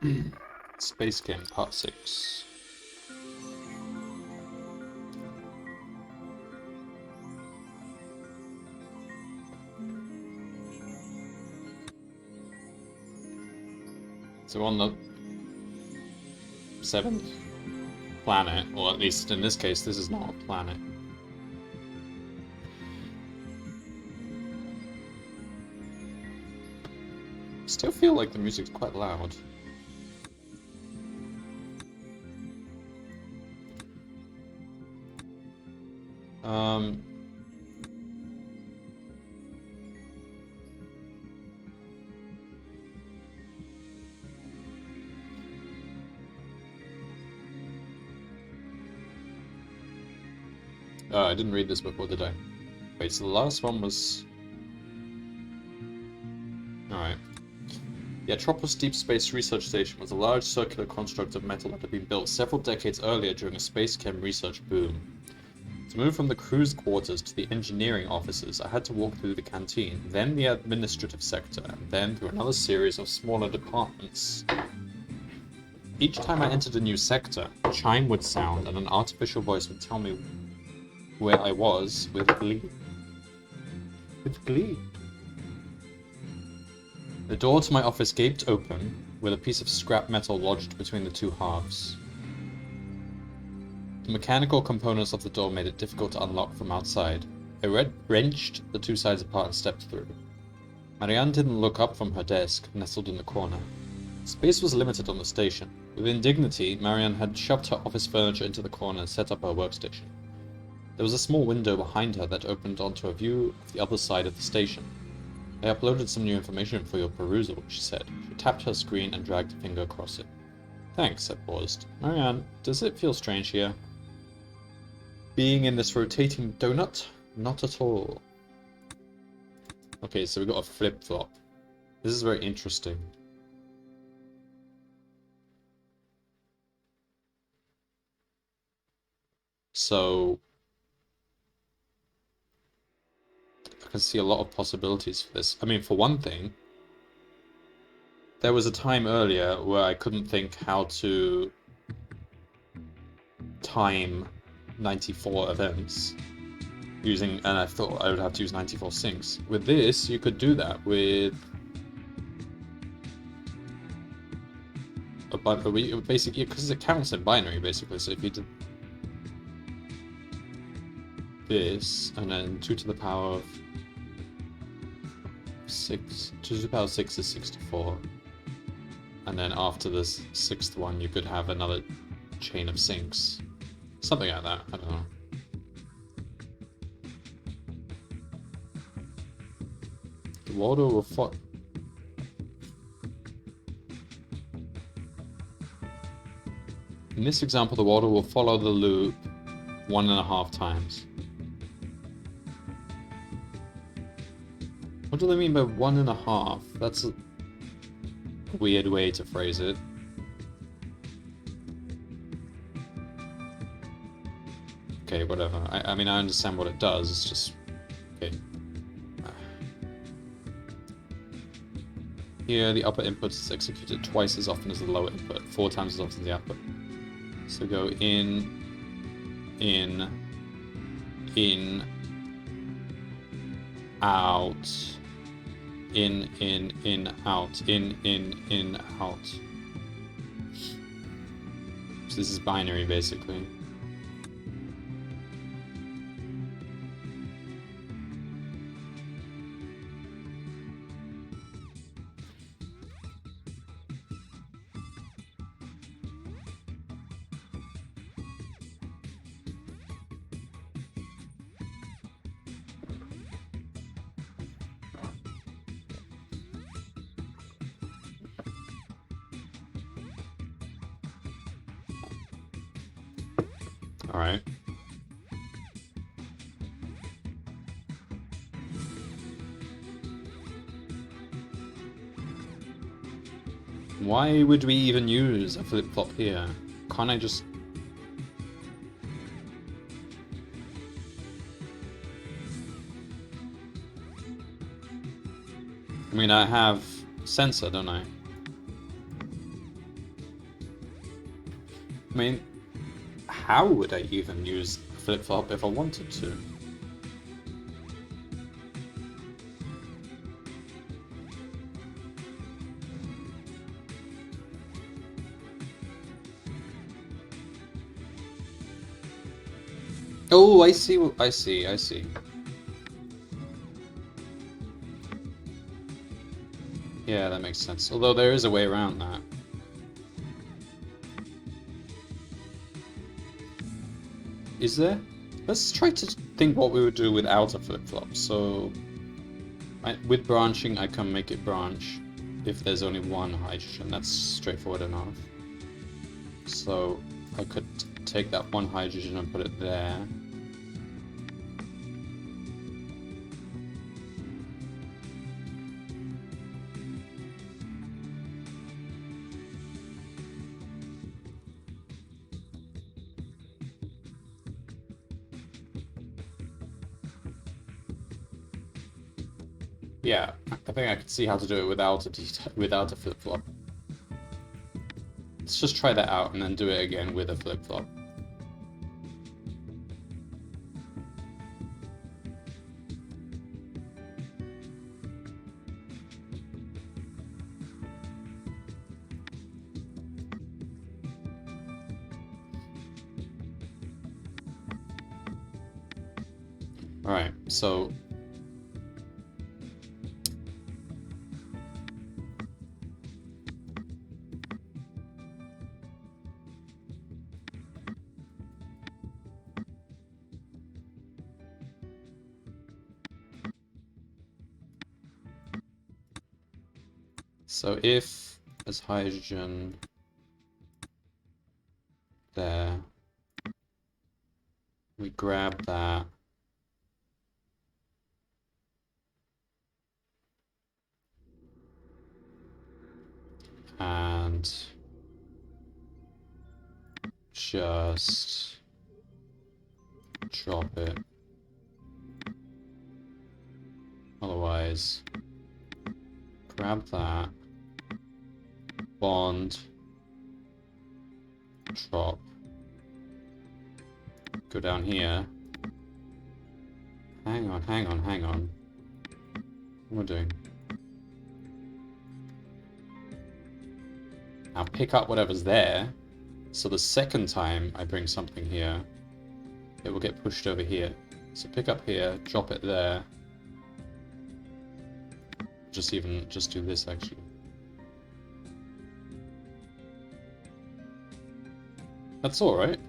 SpaceChem Part 6. So on the 7th planet, or at least in this case, this is not a planet. Still feel like the music's quite loud. I didn't read this before, did I? Wait, so the last one was... Alright. The Atropos Deep Space Research Station was a large circular construct of metal that had been built several decades earlier during a SpaceChem research boom. To move from the crew's quarters to the engineering offices, I had to walk through the canteen, then the administrative sector, and then through another series of smaller departments. Each time I entered a new sector, a chime would sound and an artificial voice would tell me where I was with glee. With glee. The door to my office gaped open, with a piece of scrap metal lodged between the two halves. The mechanical components of the door made it difficult to unlock from outside. I wrenched the two sides apart and stepped through. Marianne didn't look up from her desk, nestled in the corner. Space was limited on the station. With indignity, Marianne had shoved her office furniture into the corner and set up her workstation. There was a small window behind her that opened onto a view of the other side of the station. I uploaded some new information for your perusal, she said. She tapped her screen and dragged a finger across it. Thanks, I paused. Marianne, does it feel strange here? Being in this rotating donut? Not at all. Okay, so we got a flip-flop. This is very interesting. So... I can see a lot of possibilities for this. I mean, for one thing, there was a time earlier where I couldn't think how to time 94 events using, and I thought I would have to use 94 syncs. With this, you could do that with a basically, because it counts in binary, basically. So if you did this, and then 2 to the power of 6, 2 to the power of 6 is 64. And then after this 6th one, you could have another chain of syncs. Something like that, I don't know. The water will follow... In this example, the water will follow the loop 1.5 times. What do they mean by 1.5? That's a weird way to phrase it. Okay, whatever. I mean, I understand what it does, it's just... Okay. Here, the upper input is executed twice as often as the lower input, 4 times as often as the output. So go in, out, in, out, in, out. So this is binary, basically. Alright. Why would we even use a flip-flop here? Can't I just... I mean, I have sensor, don't I? I mean, how would I even use flip-flop if I wanted to? Oh, I see. I see. Yeah, that makes sense. Although there is a way around that. Is there? Let's try to think what we would do without a flip-flop. So, with branching, I can make it branch if there's only one hydrogen. That's straightforward enough. So, I could take that one hydrogen and put it there. Yeah, I think I could see how to do it without a flip-flop. Let's just try that out and then do it again with a flip-flop. Alright, so if there's hydrogen there, we grab that. And just drop it. Otherwise, grab that, bond, drop, go down here. Hang on. What am I doing? Now pick up whatever's there. So the second time I bring something here, it will get pushed over here. So pick up here, drop it there. Just do this actually. That's all right.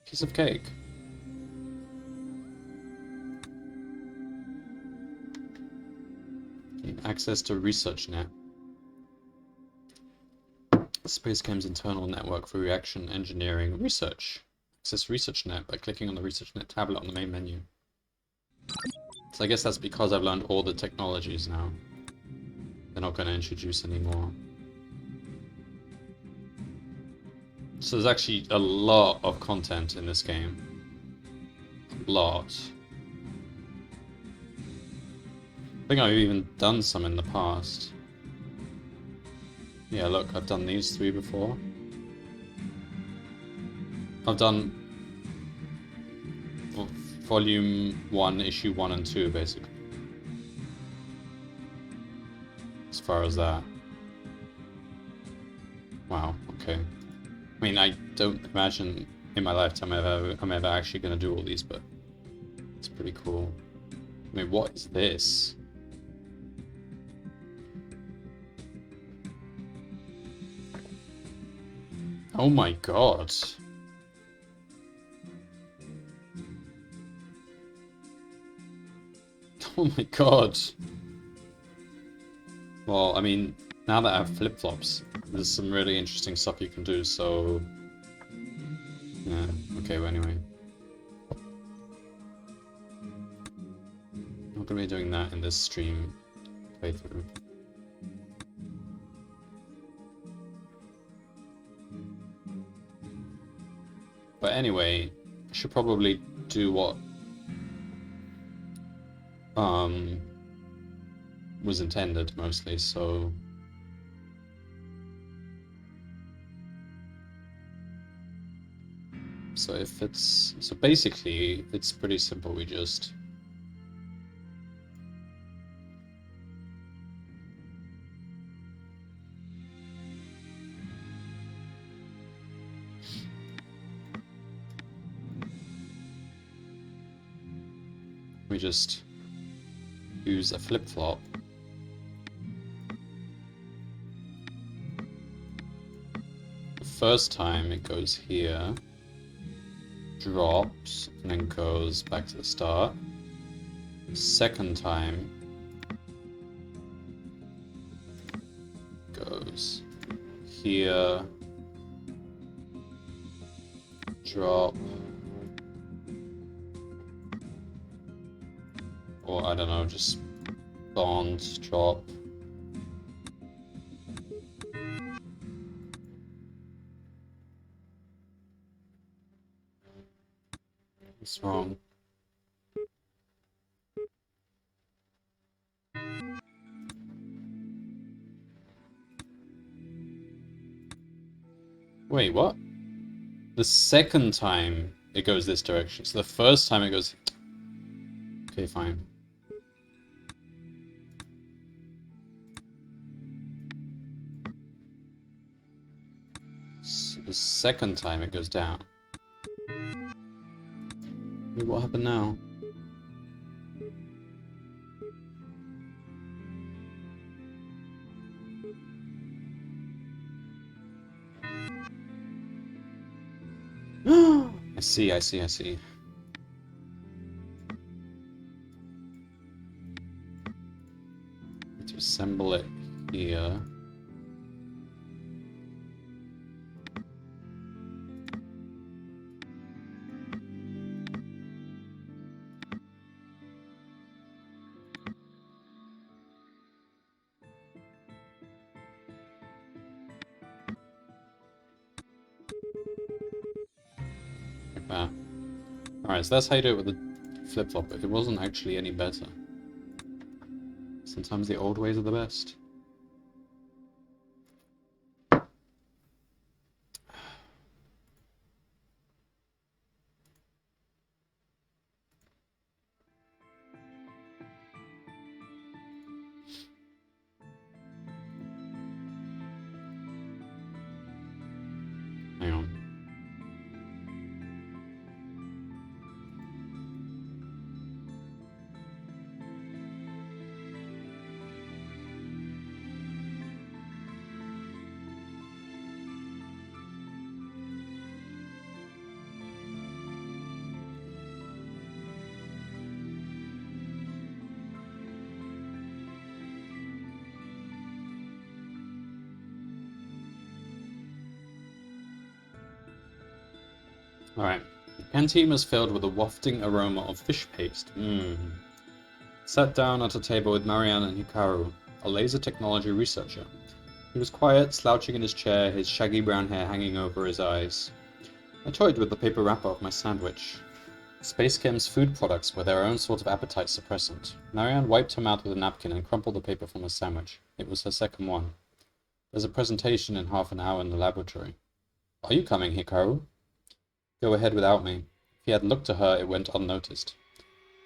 Piece of cake. Gain access to ResearchNet. SpaceChem's internal network for reaction engineering research. Access ResearchNet by clicking on the ResearchNet tablet on the main menu. So I guess that's because I've learned all the technologies now. They're not going to introduce any more. So there's actually a lot of content in this game. A lot. I think I've even done some in the past. Yeah, look, I've done these 3 before. I've done volume 1, issue 1 and 2, basically. As far as that. Wow, okay. I mean, I don't imagine in my lifetime I'm ever actually going to do all these, but it's pretty cool. I mean, what is this? Oh my god. Oh my god. Well, I mean, now that I have flip-flops, there's some really interesting stuff you can do, so... Yeah, okay, well anyway. Not gonna be doing that in this stream playthrough. But anyway, I should probably do what was intended mostly, so if it's basically it's pretty simple. We just use a flip-flop. The first time it goes here, drops, and then goes back to the start. Second time goes here, drop, or I don't know, just bond, drop. What's wrong? Wait, what? The second time it goes this direction. So the first time it goes... Okay, fine. So the second time it goes down. Wait, what happened now? I see. To assemble it here. Like that. Alright, so that's how you do it with the flip-flop, but it wasn't actually any better. Sometimes the old ways are the best. Hang on. Alright. The canteen was filled with a wafting aroma of fish paste. Sat down at a table with Marianne and Hikaru, a laser technology researcher. He was quiet, slouching in his chair, his shaggy brown hair hanging over his eyes. I toyed with the paper wrapper of my sandwich. SpaceChem's food products were their own sort of appetite suppressant. Marianne wiped her mouth with a napkin and crumpled the paper from her sandwich. It was her second one. There's a presentation in half an hour in the laboratory. Are you coming, Hikaru? Go ahead without me. If he had looked to her, it went unnoticed.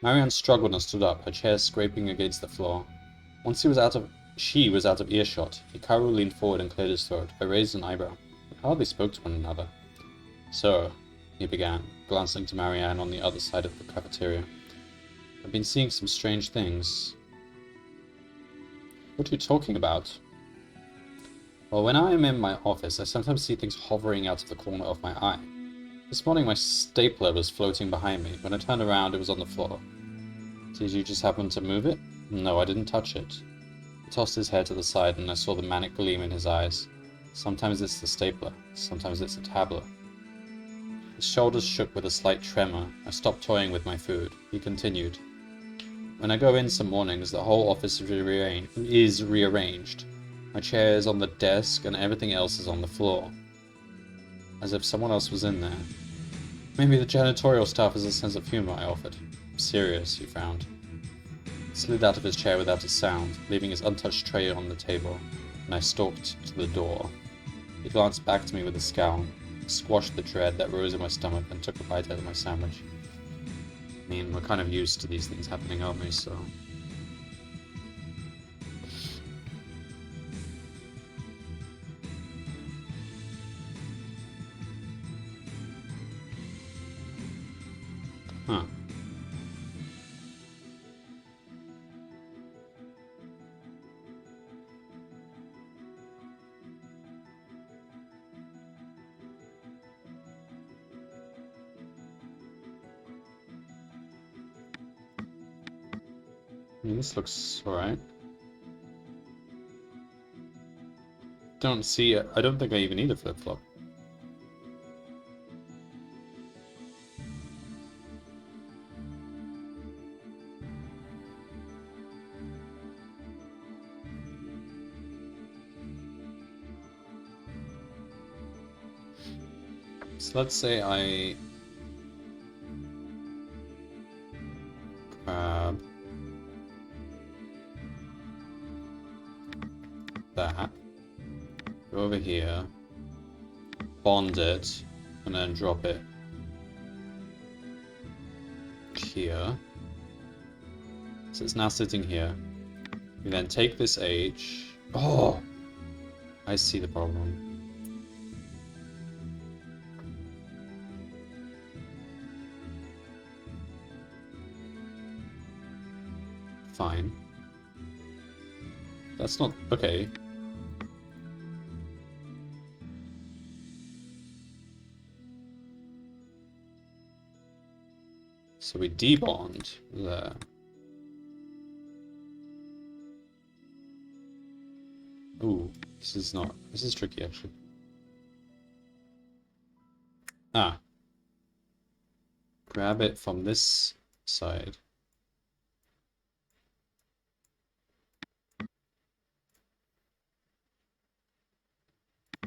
Marianne struggled and stood up, her chair scraping against the floor. Once she was out of earshot, Hikaru leaned forward and cleared his throat. I raised an eyebrow. We hardly spoke to one another. Sir, he began, glancing to Marianne on the other side of the cafeteria. I've been seeing some strange things. What are you talking about? Well, when I am in my office, I sometimes see things hovering out of the corner of my eye. This morning my stapler was floating behind me. When I turned around, it was on the floor. Did you just happen to move it? No, I didn't touch it. He tossed his head to the side and I saw the manic gleam in his eyes. Sometimes it's the stapler, sometimes it's a tablet. His shoulders shook with a slight tremor. I stopped toying with my food. He continued. When I go in some mornings, the whole office is rearranged. My chair is on the desk and everything else is on the floor. As if someone else was in there. Maybe the janitorial staff has a sense of humor, I offered. Serious, he frowned. He slid out of his chair without a sound, leaving his untouched tray on the table, and I stalked to the door. He glanced back to me with a scowl, squashed the dread that rose in my stomach, and took a bite out of my sandwich. I mean, we're kind of used to these things happening, aren't we, so... Huh. I mean, this looks alright. Don't see it. I don't think I even need a flip-flop. So let's say I grab that, go over here, bond it, and then drop it here. So it's now sitting here. We then take this H. Oh! I see the problem. Fine. That's not... okay. So we debond there. Ooh, this is not... this is tricky, actually. Ah. Grab it from this side.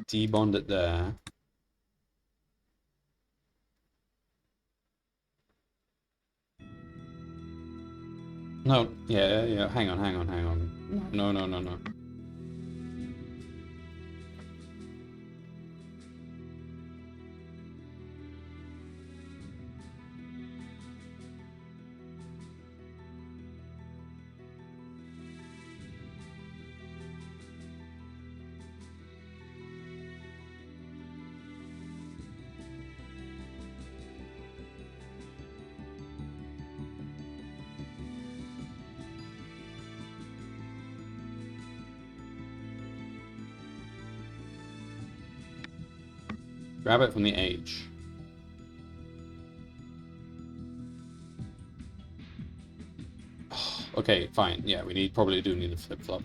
Debond it there. No, yeah, hang on. No. Grab it from the H. Okay, fine. Yeah, we probably do need a flip-flop.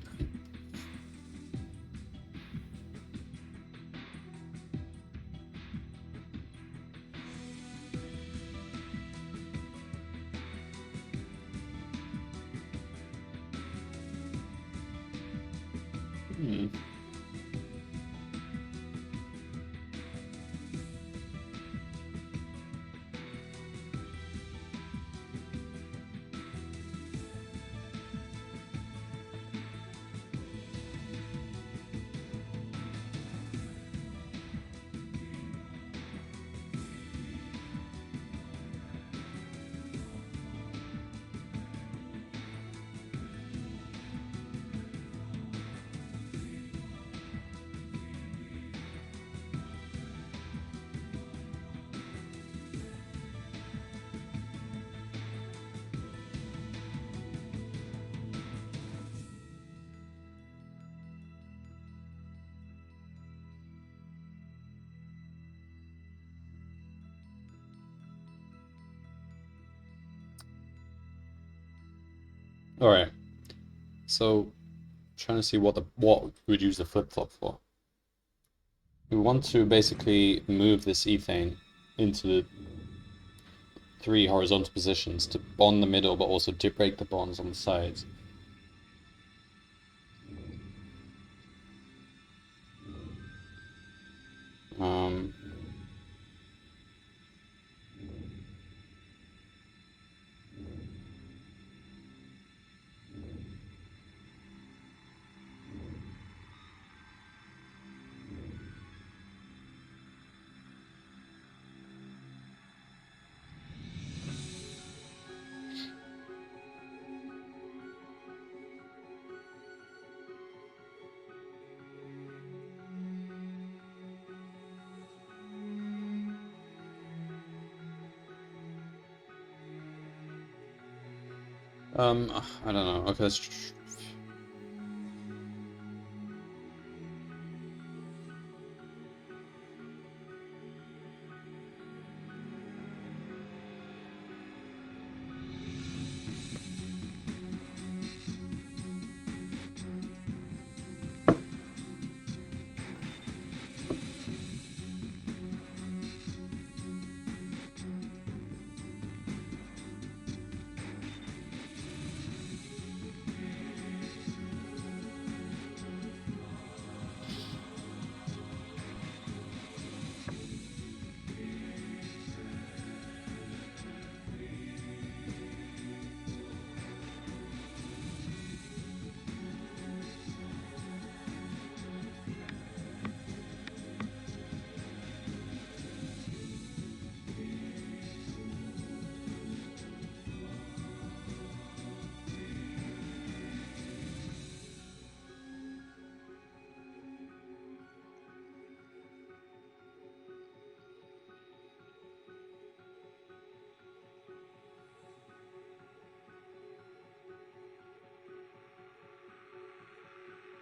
Alright. So, trying to see what we'd use the flip-flop for. We want to basically move this ethane into the 3 horizontal positions to bond the middle, but also to break the bonds on the sides. I don't know. Okay, let's...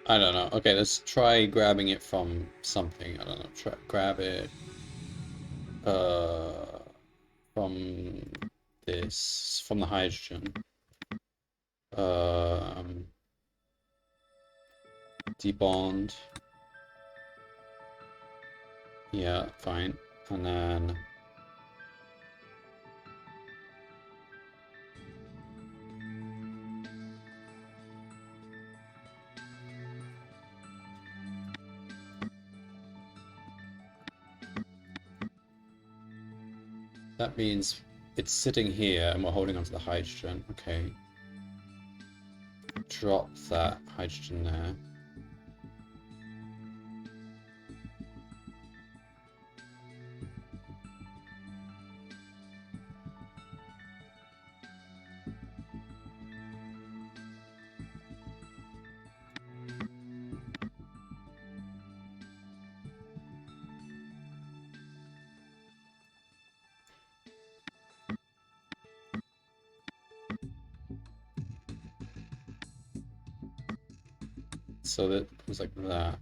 I don't know. Okay, let's try grabbing it from something. I don't know. Try grab it uh from this from the hydrogen. Um debond. Yeah, fine. And then that means it's sitting here and we're holding onto the hydrogen. Okay. Drop that hydrogen there. So that goes like that.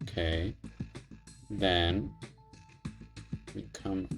Okay. Then we come.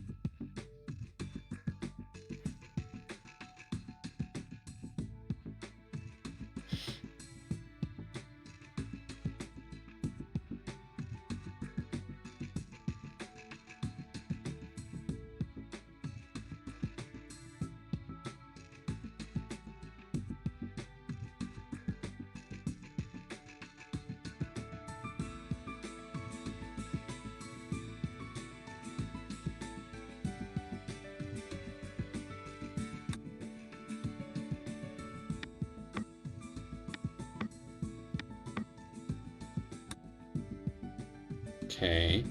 Okay.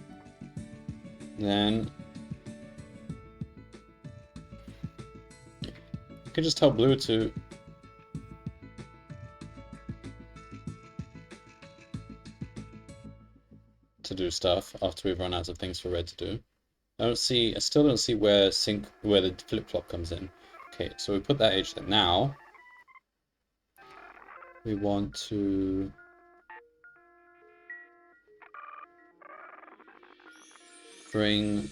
Then I can just tell Blue to do stuff after we've run out of things for Red to do. I still don't see where the flip-flop comes in. Okay, so we put that H there. Now we want to bring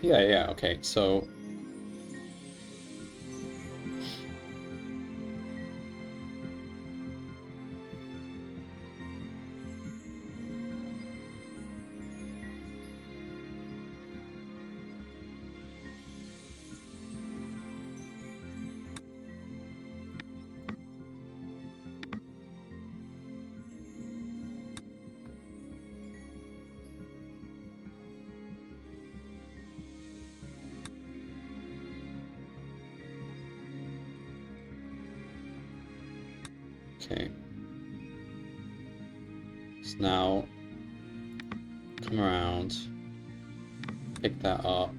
yeah, okay, so okay. So now come around, pick that up.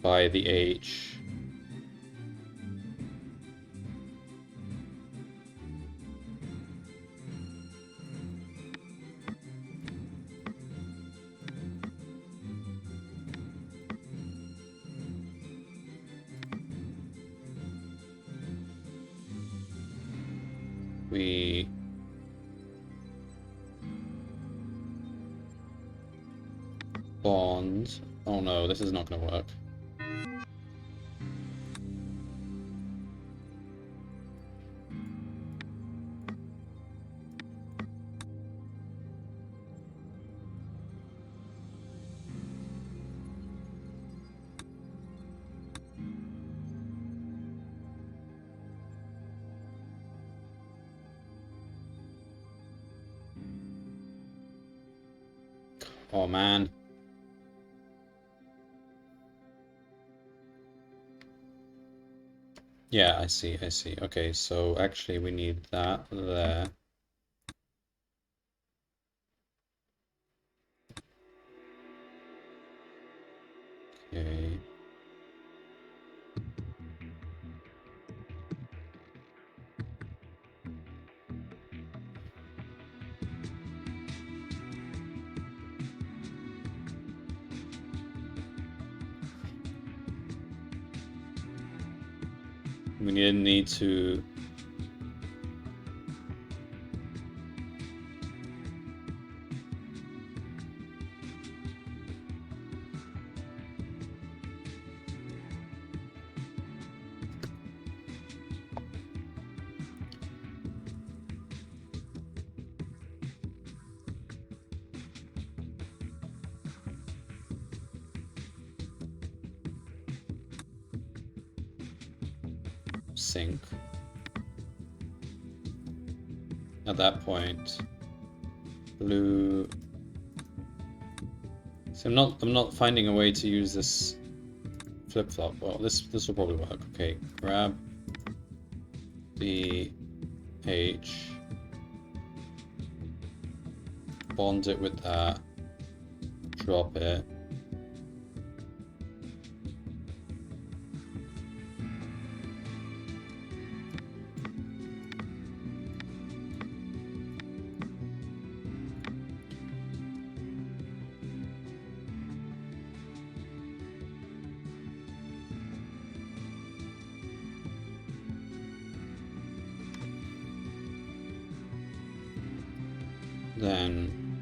by the H. We bond. Oh no, this is not going to work. Oh man. Yeah, I see. Okay, so actually we need that there. Okay. We need to sync. At that point, blue. So I'm not finding a way to use this flip-flop. Well, this will probably work. Okay, grab the H, bond it with that, drop it. Then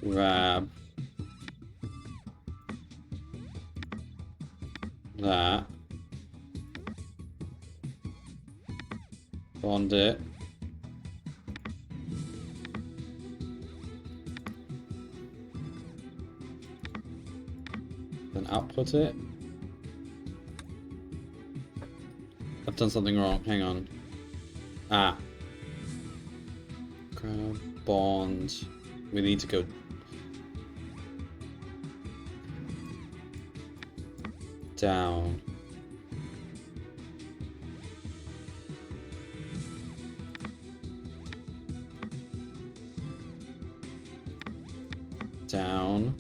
grab that, bond it, then output it. I've done something wrong, hang on. Ah. Grab, bond. We need to go down. Down.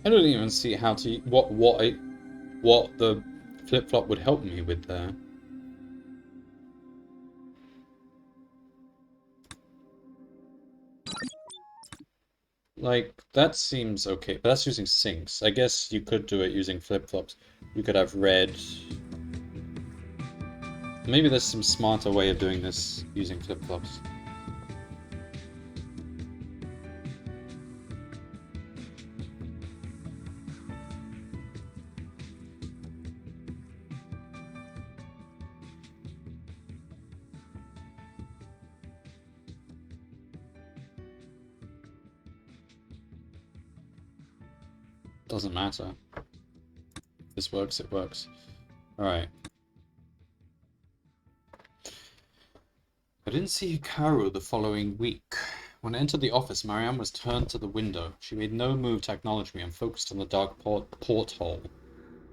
I don't even see how to what the flip-flop would help me with there. Like, that seems okay, but that's using sinks. I guess you could do it using flip-flops. You could have red. Maybe there's some smarter way of doing this using flip-flops. Doesn't matter. If this works, it works. Alright. I didn't see Hikaru the following week. When I entered the office, Marianne was turned to the window. She made no move to acknowledge me and focused on the dark porthole.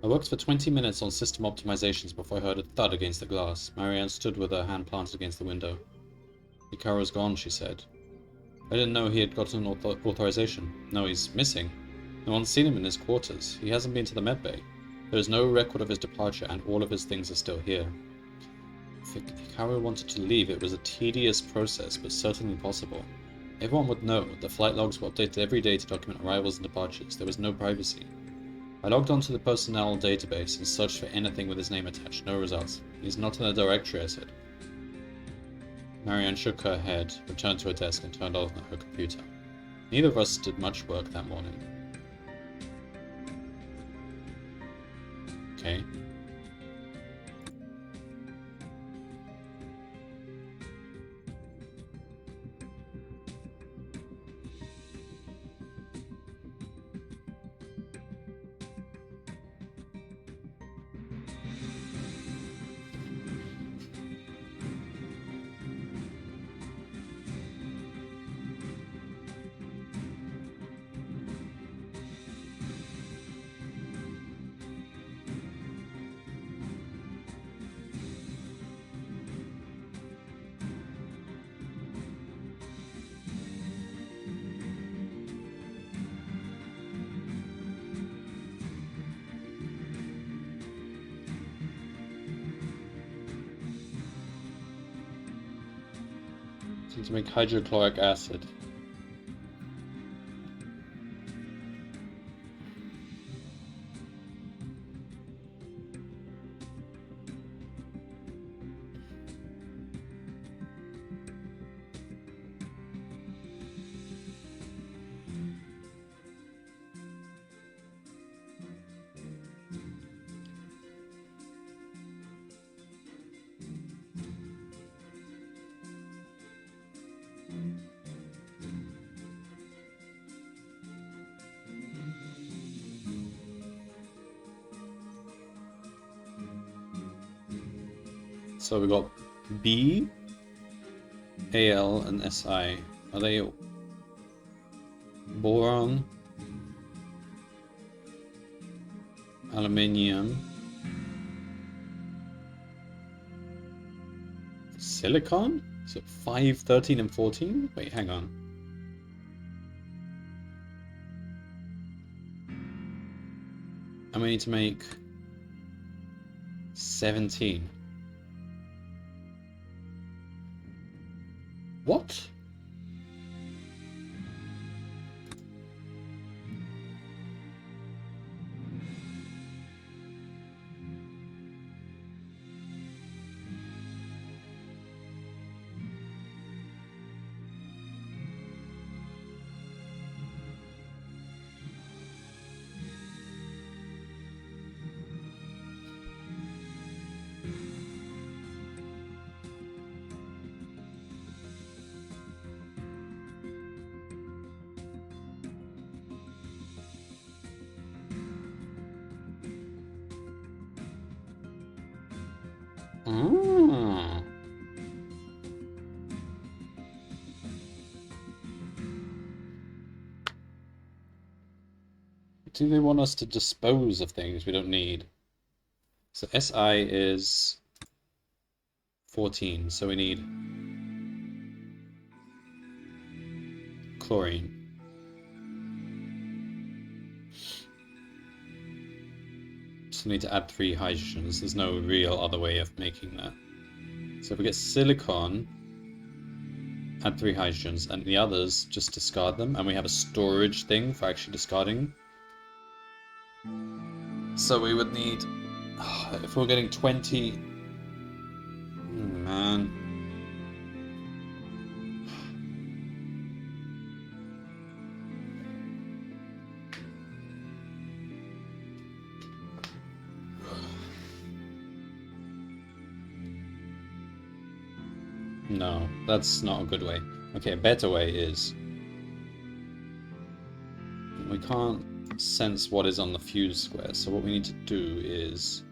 I worked for 20 minutes on system optimizations before I heard a thud against the glass. Marianne stood with her hand planted against the window. Hikaru's gone, she said. I didn't know he had gotten authorization. No, he's missing. No one's seen him in his quarters. He hasn't been to the medbay. There is no record of his departure, and all of his things are still here. If Hikaru wanted to leave, it was a tedious process, but certainly possible. Everyone would know. The flight logs were updated every day to document arrivals and departures. There was no privacy. I logged onto the personnel database and searched for anything with his name attached. No results. He's not in the directory, I said. Marianne shook her head, returned to her desk, and turned on her computer. Neither of us did much work that morning. Okay. To make hydrochloric acid. So we got B, AL, and SI. Are they boron, aluminium, silicon? So 5, 13, and 14? Wait, hang on. And we need to make 17. What? Ah. Do they want us to dispose of things we don't need? So SI is 14, so we need chlorine. So we need to add 3 hydrogens. There's no real other way of making that. So if we get silicon, add 3 hydrogens, and the others, just discard them, and we have a storage thing for actually discarding. So we would need, if we're getting 20, man. No, that's not a good way. Okay, a better way is... we can't sense what is on the fuse square, so what we need to do is...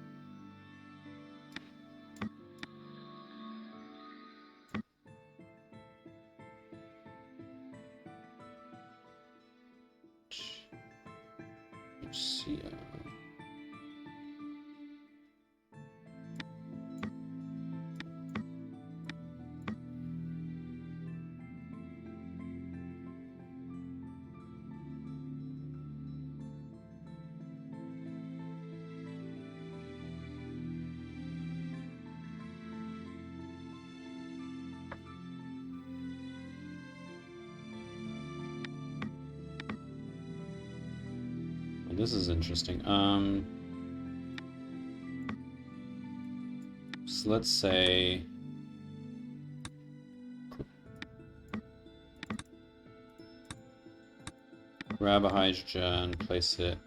let's see... this is interesting. So let's say grab a hydrogen, place it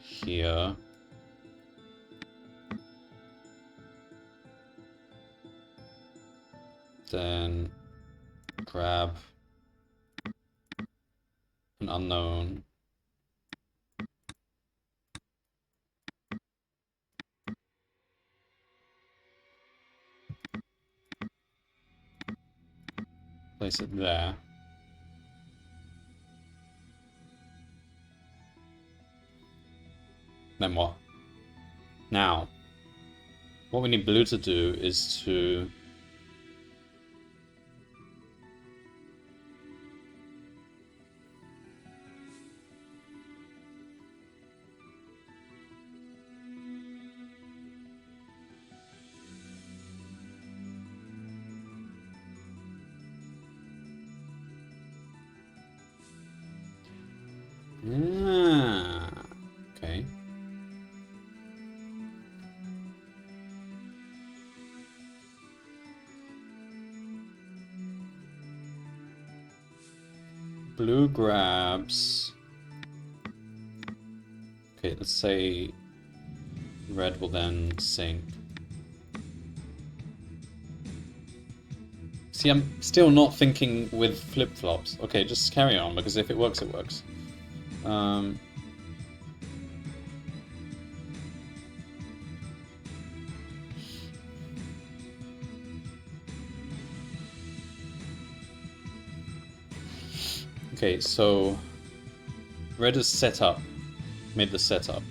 here. Then grab an unknown. Place it there. Then what? Now, what we need blue to do is to okay. Blue grabs... okay, let's say red will then sink. See, I'm still not thinking with flip-flops. Okay, just carry on, because if it works, it works. Okay, so red is set up, made the setup.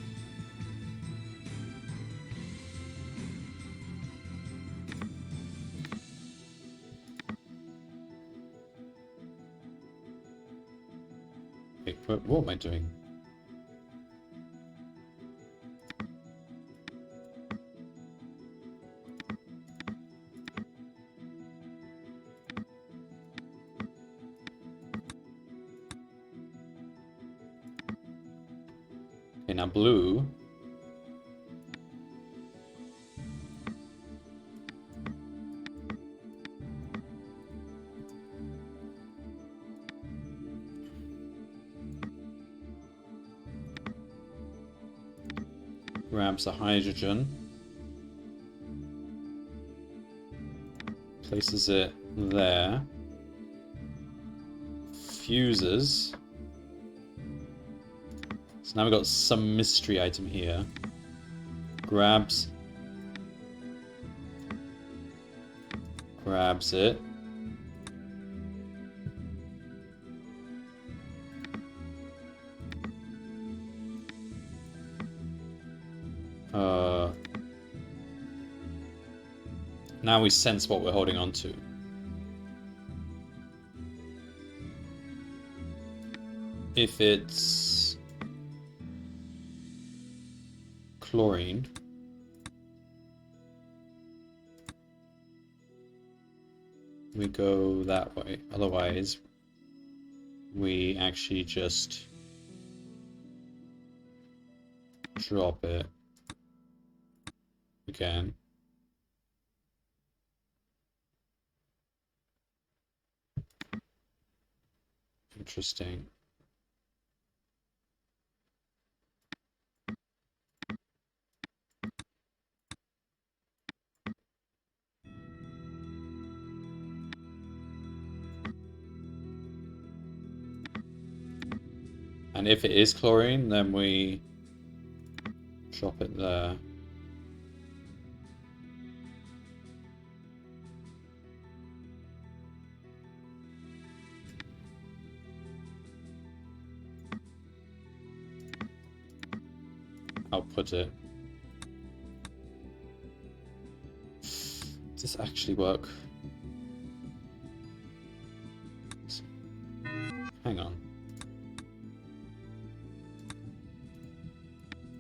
Okay, what am I doing? Okay, now blue. Grabs a hydrogen. Places it there. Fuses. So now we've got some mystery item here. Grabs it. Now we sense what we're holding on to. if it's chlorine, we go that way. Otherwise, we actually just drop it again. Interesting. And if it is chlorine, then we drop it there. I'll put it. Does this actually work? Hang on.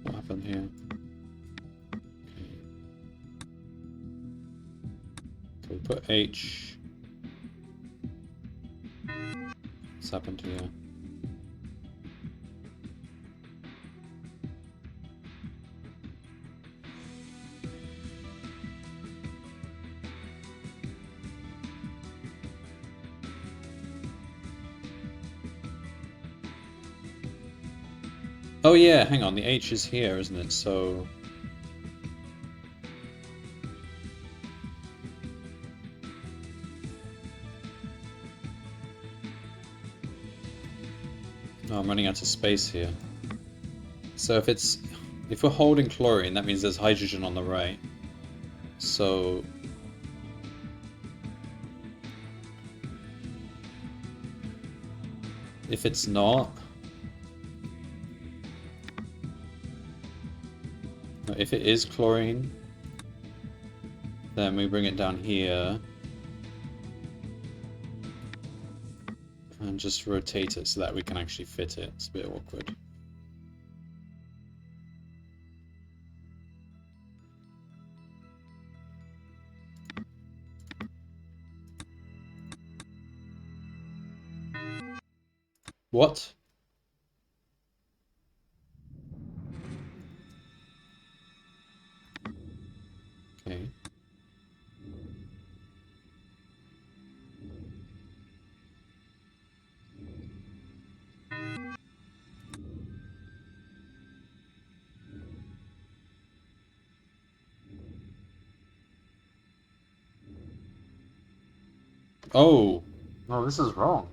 What happened here? Okay. So we put H. What's happened here? Oh yeah, hang on, the H is here, isn't it? So... No, I'm running out of space here. So if we're holding chlorine, that means there's hydrogen on the right. So... if it's not... no, if it is chlorine, then we bring it down here. And just rotate it so that we can actually fit it. It's a bit awkward. What? Okay. Oh! No, this is wrong.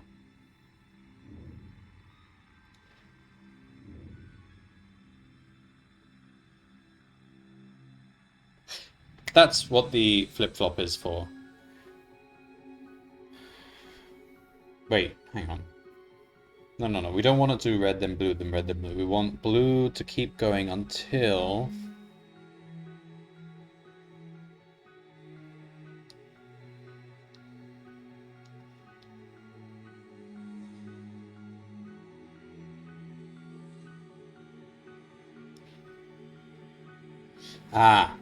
That's what the flip-flop is for. Wait, hang on. No. We don't want to do red, then blue, then red, then blue. We want blue to keep going until... ah!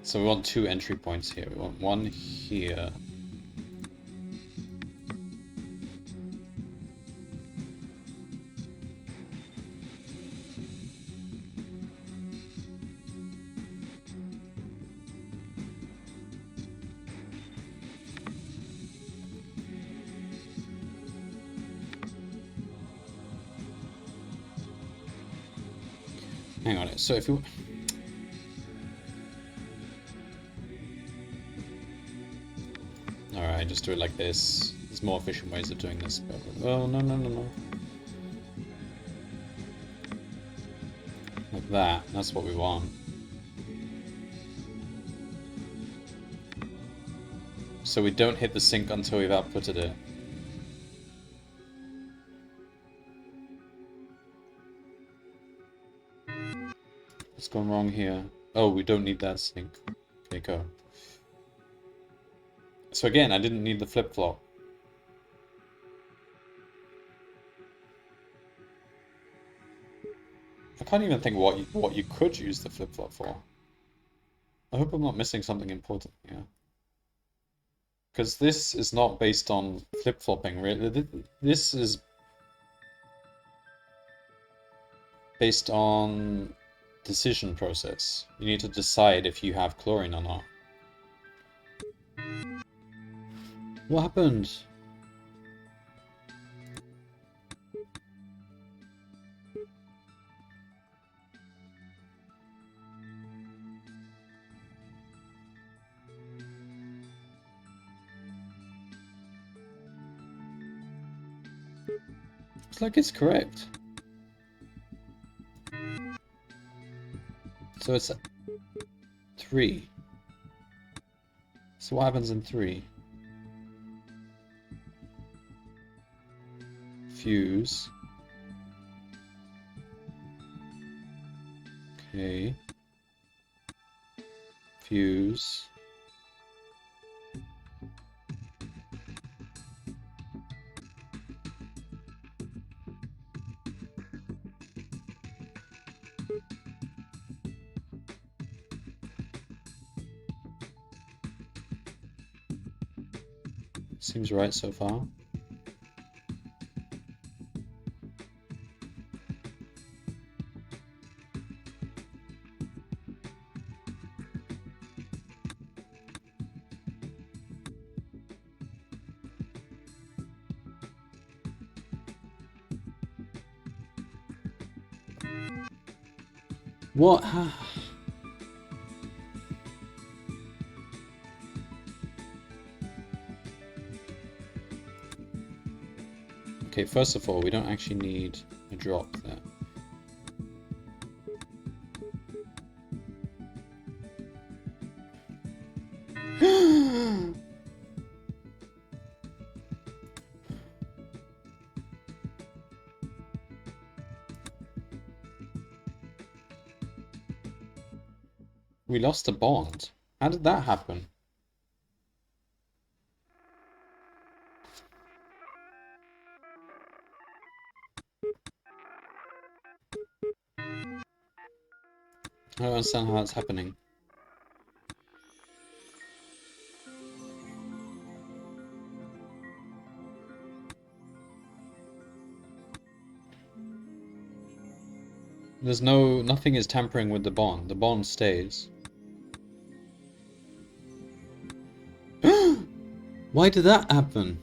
So we want 2 entry points here. We want one here. Hang on, so if you... Alright, just do it like this. There's more efficient ways of doing this, but... well, no. Like that, that's what we want. So we don't hit the sink until we've outputted it. What's gone wrong here? Oh, we don't need that sink. Okay, go. So again, I didn't need the flip-flop. I can't even think what you could use the flip-flop for. I hope I'm not missing something important here. Because this is not based on flip-flopping, really. This is based on decision process. You need to decide if you have chlorine or not. What happened? Looks like it's correct. So it's 3. So what happens in 3? Fuse. Okay. Fuse. Seems right so far. What? Okay, first of all, we don't actually need a drop there. We lost a bond. How did that happen? I don't understand how that's happening. There's nothing is tampering with the bond. The bond stays. Why did that happen?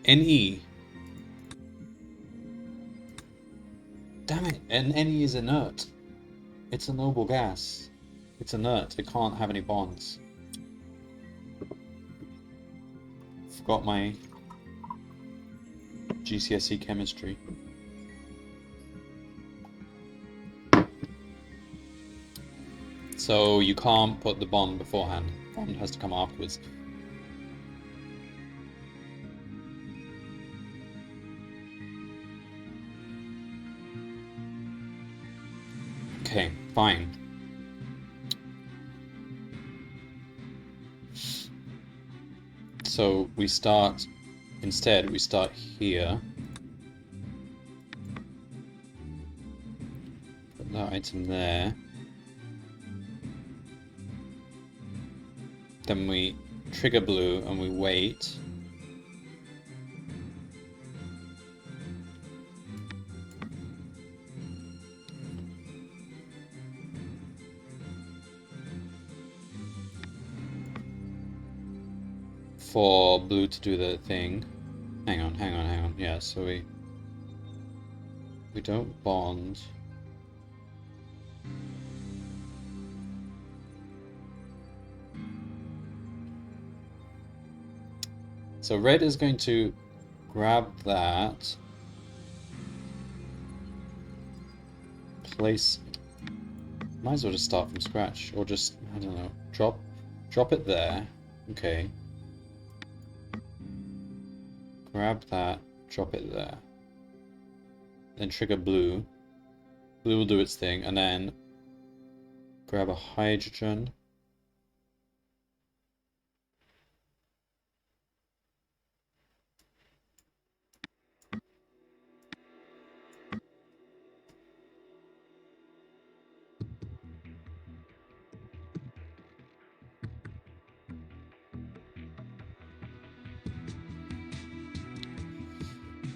Ne. Damn it, and Ne is inert. It's a noble gas. It's inert, it can't have any bonds. Forgot my GCSE chemistry. So you can't put the bond beforehand. The bond has to come afterwards. Okay, fine. So we start, instead we start here. Put that item there. Then we trigger blue and we wait. For blue to do the thing. Hang on. Yeah, so we don't bond. So red is going to grab that, place, might as well just start from scratch, or just, I don't know, drop it there, okay. Grab that, drop it there. Then trigger blue. Blue will do its thing, and then grab a hydrogen.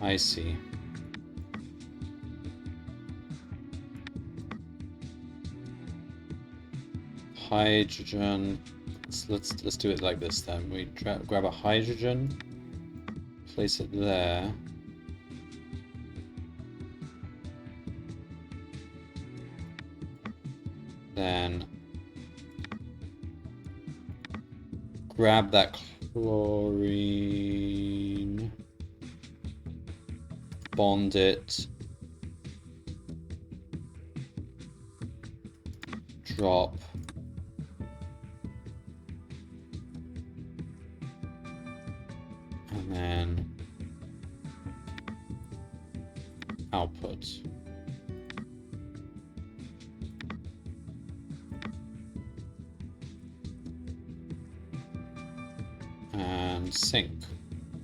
I see. Hydrogen. Let's do it like this then. We grab a hydrogen, place it there. Then grab that chlorine, bond it, drop, and then output. And sync.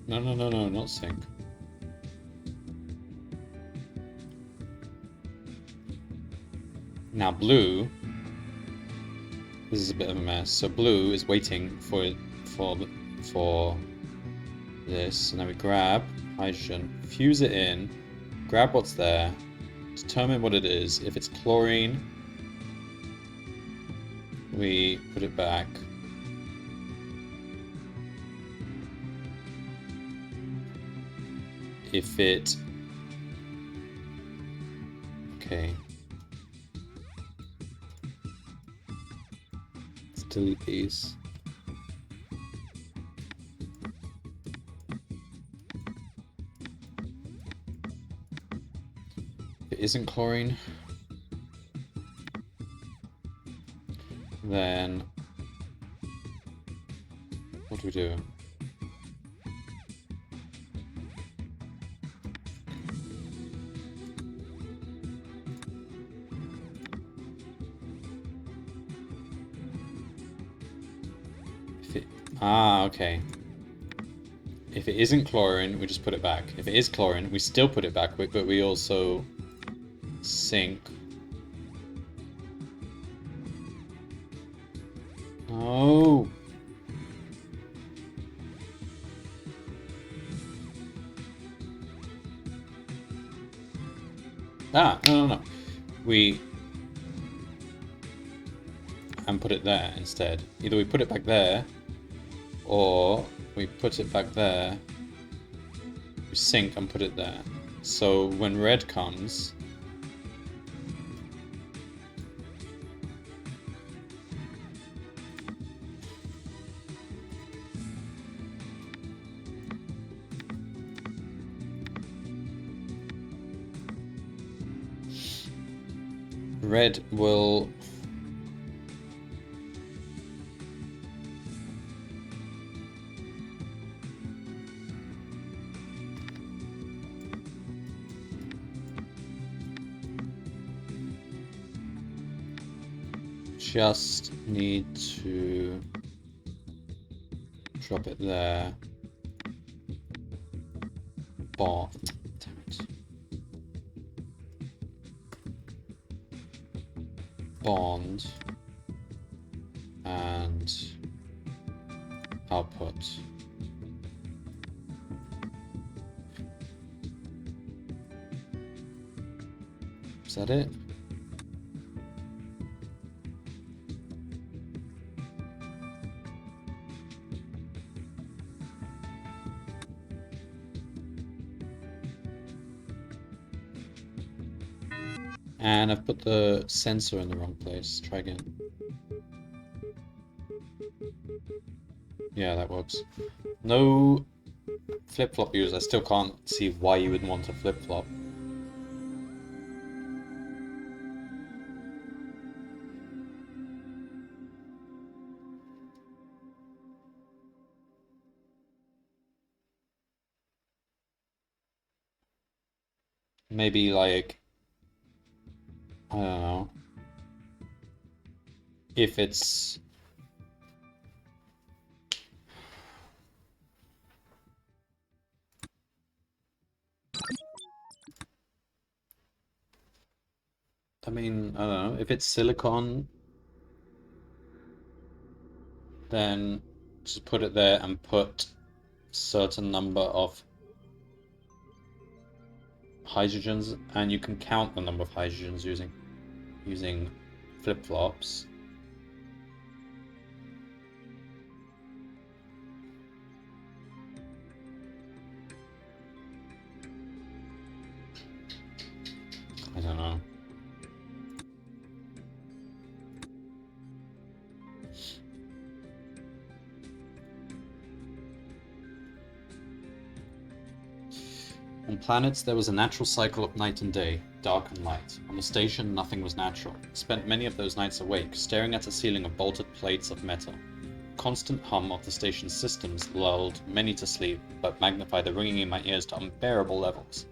No, not sync. Now blue, this is a bit of a mess. So blue is waiting for this, and then we grab hydrogen, fuse it in, grab what's there, determine what it is. If it's chlorine, we put it back. If it... Okay. Let's delete these. If it isn't chlorine, then what do we do? Okay. If it isn't chlorine, we just put it back. If it is chlorine, we still put it back, but we also sync. Oh. No. We... And put it there instead. Either we put it back there, or we put it back there, we sync and put it there. So when red comes, red will... just need to drop it there. Bond. Damn it. Bond and output. Is that it? And I've put the sensor in the wrong place. Try again. Yeah, that works. No flip-flop use. I still can't see why you would want a flip-flop. Maybe like... I don't know. If it's... I mean, I don't know. If it's silicon, then just put it there and put certain number of hydrogens, and you can count the number of hydrogens using flip-flops. I don't know. On planets, there was a natural cycle of night and day, dark and light. On the station, nothing was natural. I spent many of those nights awake, staring at a ceiling of bolted plates of metal. The constant hum of the station's systems lulled many to sleep, but magnified the ringing in my ears to unbearable levels.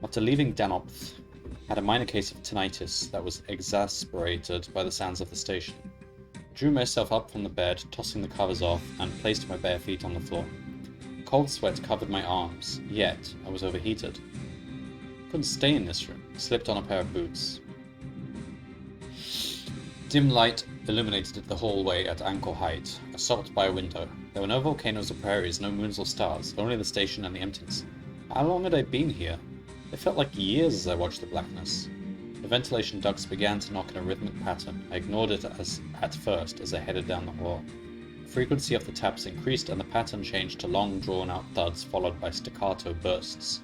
After leaving Danopth, I had a minor case of tinnitus that was exacerbated by the sounds of the station. I drew myself up from the bed, tossing the covers off, and placed my bare feet on the floor. Cold sweat covered my arms, yet I was overheated. I couldn't stay in this room. I slipped on a pair of boots. Dim light illuminated the hallway at ankle height. I stopped by a window. There were no volcanoes or prairies, no moons or stars, only the station and the emptiness. How long had I been here? It felt like years as I watched the blackness. The ventilation ducts began to knock in a rhythmic pattern. I ignored it at first as I headed down the hall. The frequency of the taps increased and the pattern changed to long drawn-out thuds followed by staccato bursts.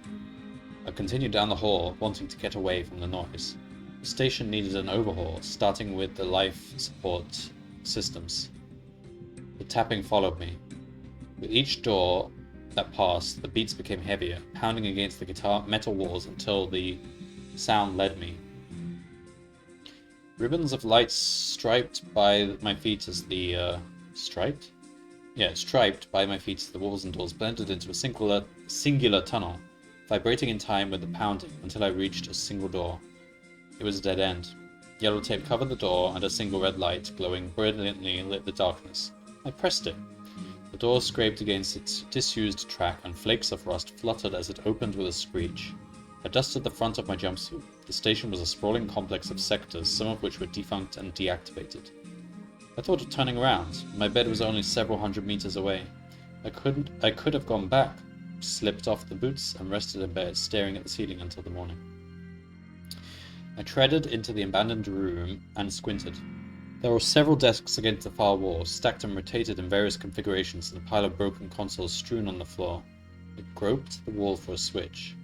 I continued down the hall, wanting to get away from the noise. The station needed an overhaul, starting with the life support systems. The tapping followed me. With each door that passed, the beats became heavier, pounding against the guitar metal walls until the sound led me. Ribbons of light striped by my feet as the striped by my feet as the walls and doors blended into a singular tunnel, vibrating in time with the pounding until I reached a single door. It was a dead end. Yellow tape covered the door, and a single red light, glowing brilliantly, lit the darkness. I pressed it. The door scraped against its disused track, and flakes of rust fluttered as it opened with a screech. I dusted the front of my jumpsuit. The station was a sprawling complex of sectors, some of which were defunct and deactivated. I thought of turning around. My bed was only several hundred meters away. I could have gone back, slipped off the boots, and rested in bed, staring at the ceiling until the morning. I treaded into the abandoned room and squinted. There were several desks against the far wall, stacked and rotated in various configurations, and a pile of broken consoles strewn on the floor. I groped the wall for a switch.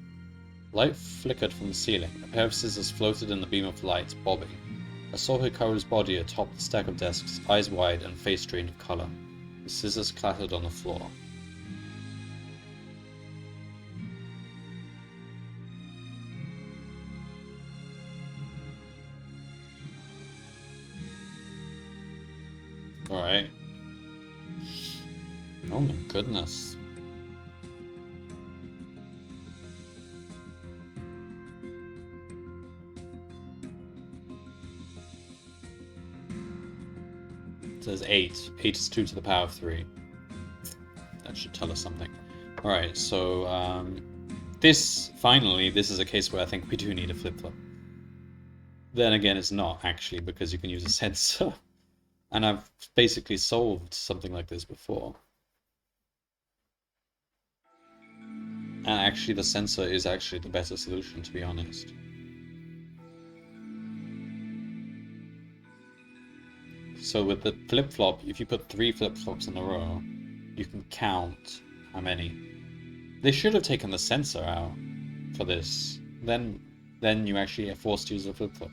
Light flickered from the ceiling. A pair of scissors floated in the beam of light, bobbing. I saw Hikaru's body atop the stack of desks, eyes wide and face drained of color. The scissors clattered on the floor. Alright. Oh my goodness. It says 8. 8 is 2 to the power of 3. That should tell us something. Alright, so this is a case where I think we do need a flip-flop. Then again, it's not actually, because you can use a sensor. And I've basically solved something like this before. And actually the sensor is actually the better solution, to be honest. So with the flip-flop, if you put 3 flip-flops in a row, you can count how many. They should have taken the sensor out for this. Then you actually are forced to use a flip-flop.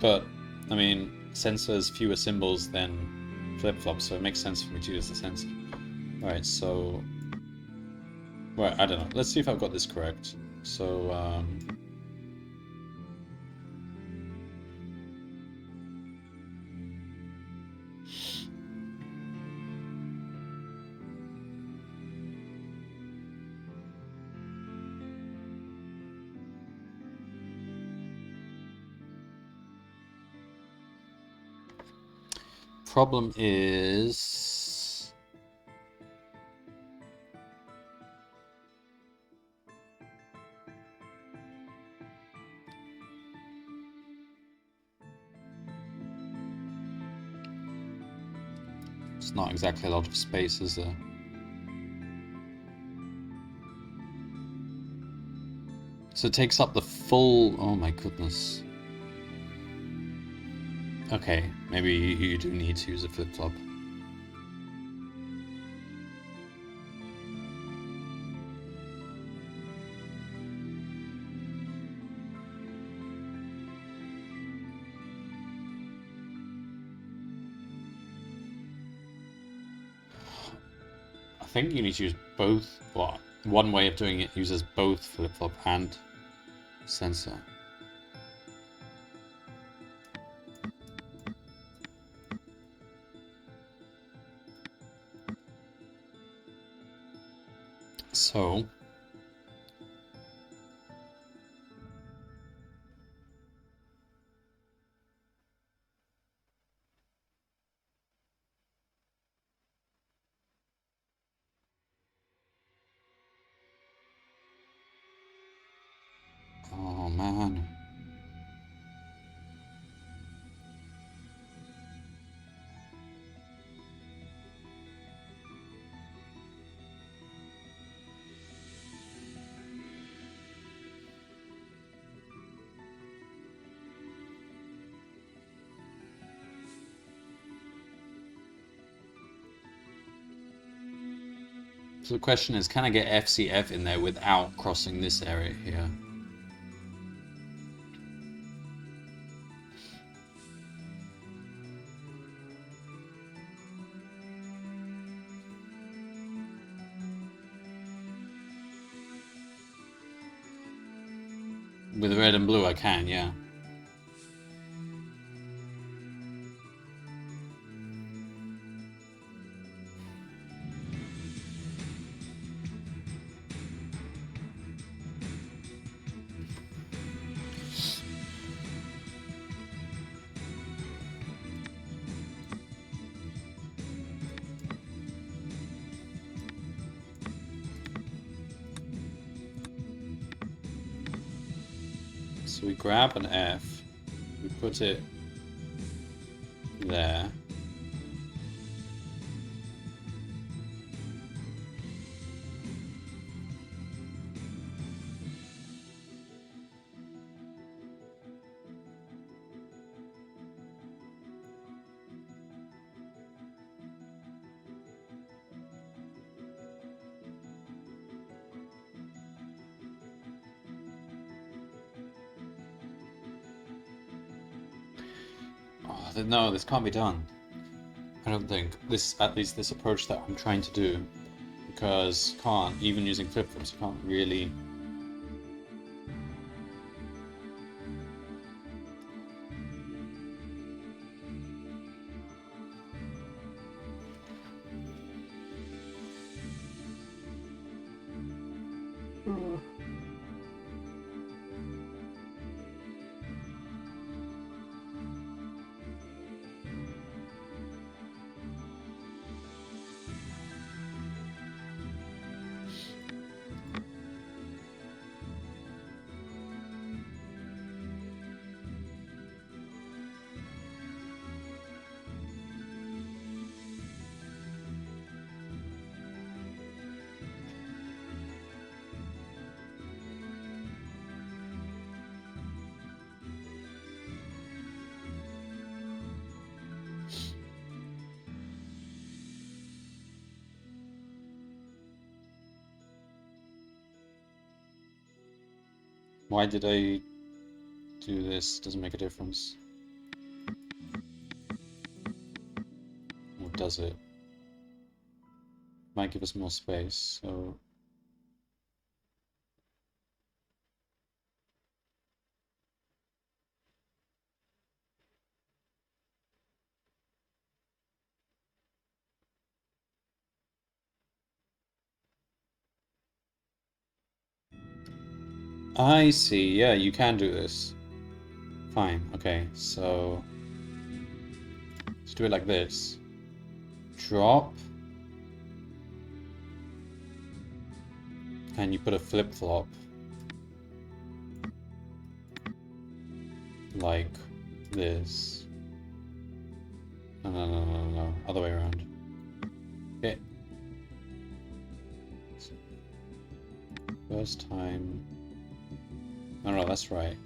But, I mean, sensor has fewer symbols than flip-flops, so it makes sense for me to use the sensor. Alright, so... Right, I don't know. Let's see if I've got this correct. So, problem is... It's not exactly a lot of space, is there? So it takes up the full... Oh my goodness. Okay, maybe you do need to use a flip-flop. I think you need to use both. Well, one way of doing it uses both flip-flop and sensor. So... Oh man. So the question is, can I get FCF in there without crossing this area here? With red and blue I can, yeah. So we grab an F, we put it there. Oh, no, this can't be done. I don't think. This, at least this approach that I'm trying to do. Because can't, even using flip-flops, you can't really... Why did I do this? Doesn't make a difference. Or does it? Might give us more space, so... I see, yeah, you can do this. Fine, okay, so... Let's do it like this. Drop. And you put a flip-flop. Like this. No. Other way around. Okay. First time. No, that's right.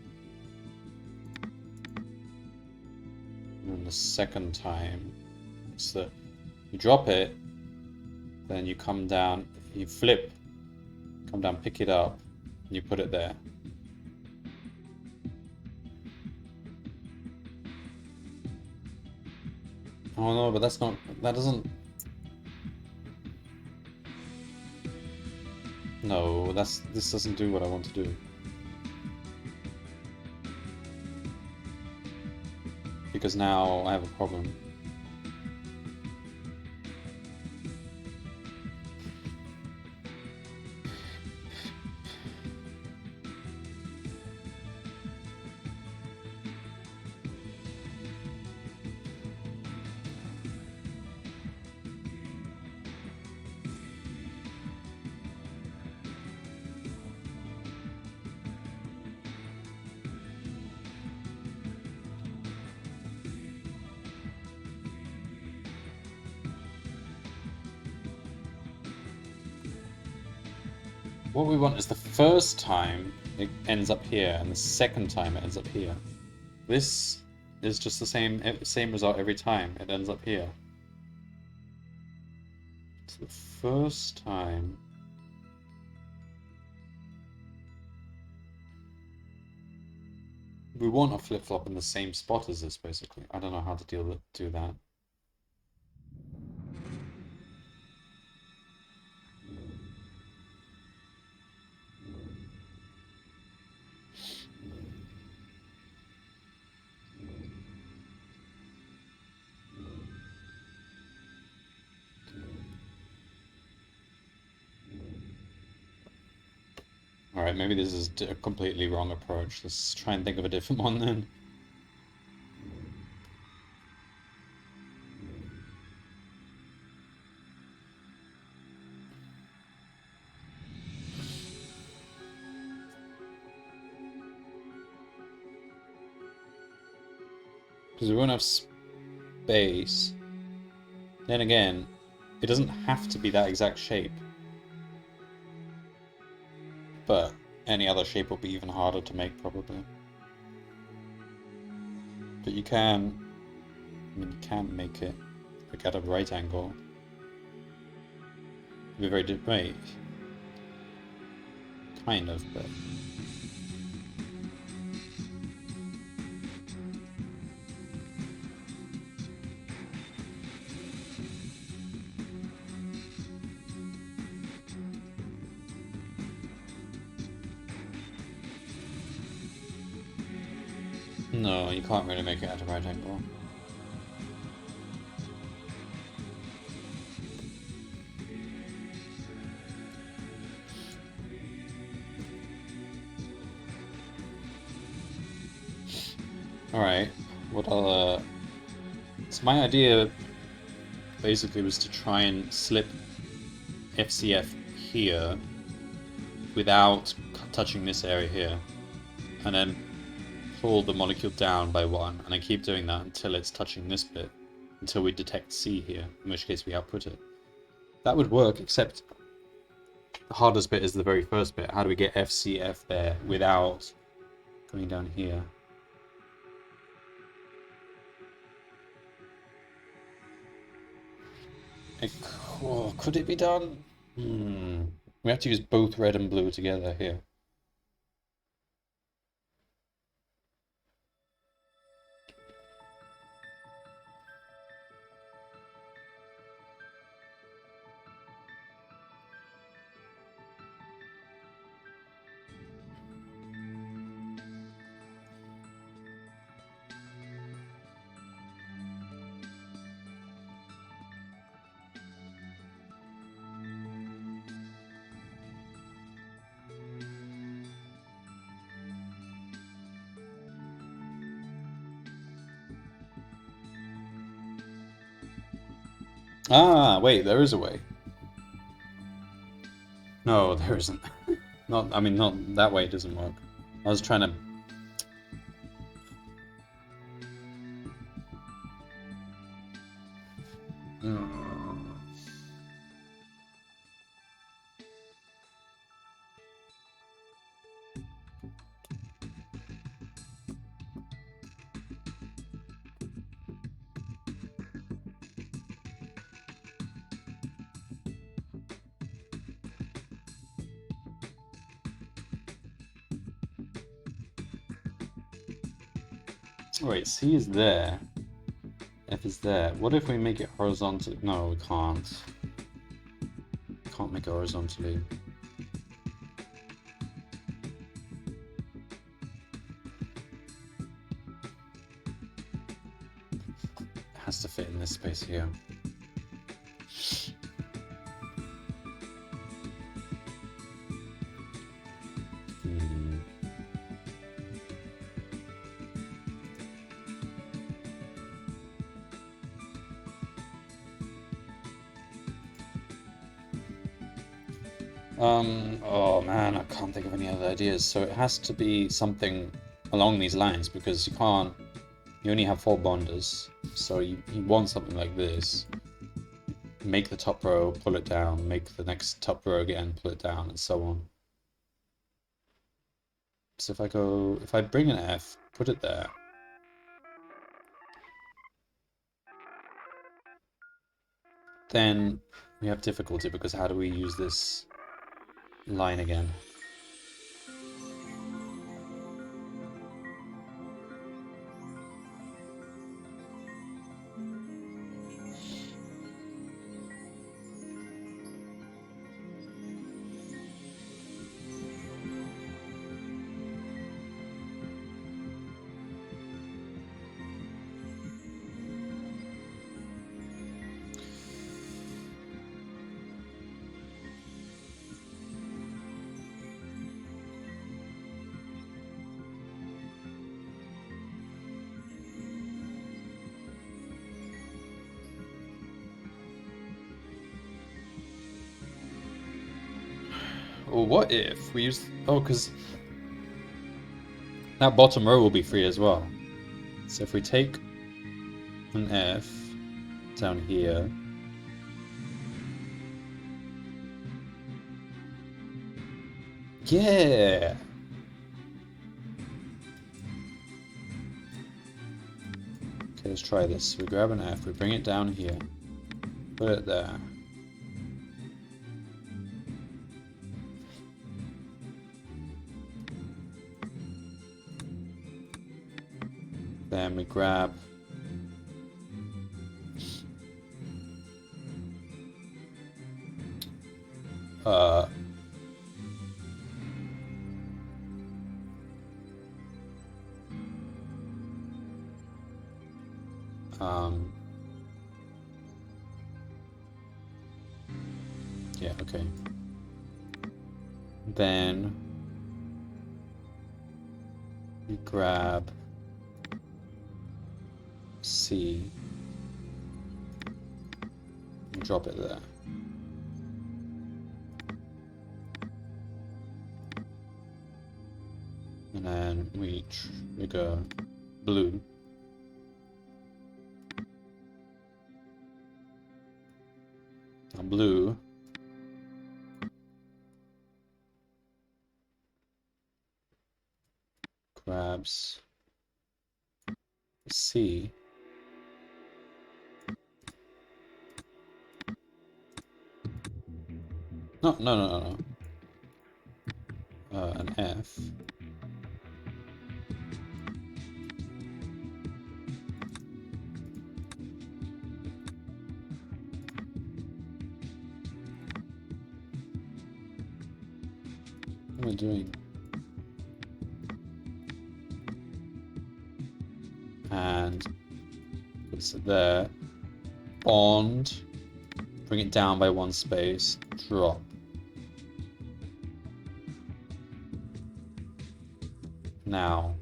And then the second time, it's that you drop it, then you come down, you flip, come down, pick it up, and you put it there. Oh no, but that's not, that doesn't... No, this doesn't do what I want to do. Because now I have a problem. What we want is the first time it ends up here, and the second time it ends up here. This is just the same result every time. It ends up here. So the first time... We want a flip-flop in the same spot as this, basically. I don't know how to do that. Alright, maybe this is a completely wrong approach. Let's try and think of a different one then. Because we won't have space. Then again, it doesn't have to be that exact shape. But any other shape will be even harder to make, probably. But you can... I mean, you can make it like at a right angle. It'd be very right. Kind of, but... No, you can't really make it at a right angle. Alright, what other... So my idea basically was to try and slip FCF here without touching this area here, and then pull the molecule down by one, and I keep doing that until it's touching this bit, until we detect C here, in which case we output it. That would work, except the hardest bit is the very first bit. How do we get FCF there without going down here? Could it be done? We have to use both red and blue together here. Ah, wait, there is a way. No, there isn't. Not that way it doesn't work. I was trying to... Wait, C is there. F is there. What if we make it horizontal? No, we can't. Can't make it horizontally. It has to fit in this space here. Oh man, I can't think of any other ideas. So it has to be something along these lines because you can't, you only have 4 bonders. So you want something like this. Make the top row, pull it down, make the next top row again, pull it down, and so on. So if I bring an F, put it there. Then we have difficulty because how do we use this line again? Or what if we use... Oh, because that bottom row will be free as well. So if we take an F down here... Yeah! Okay, let's try this. We grab an F, we bring it down here. Put it there. Then we grab yeah, okay. Then we grab C and drop it there. And then we trigger blue. Now blue grabs C. No. An F. What am I doing? And puts it there. Bond. Bring it down by 1 space. Drop. Now.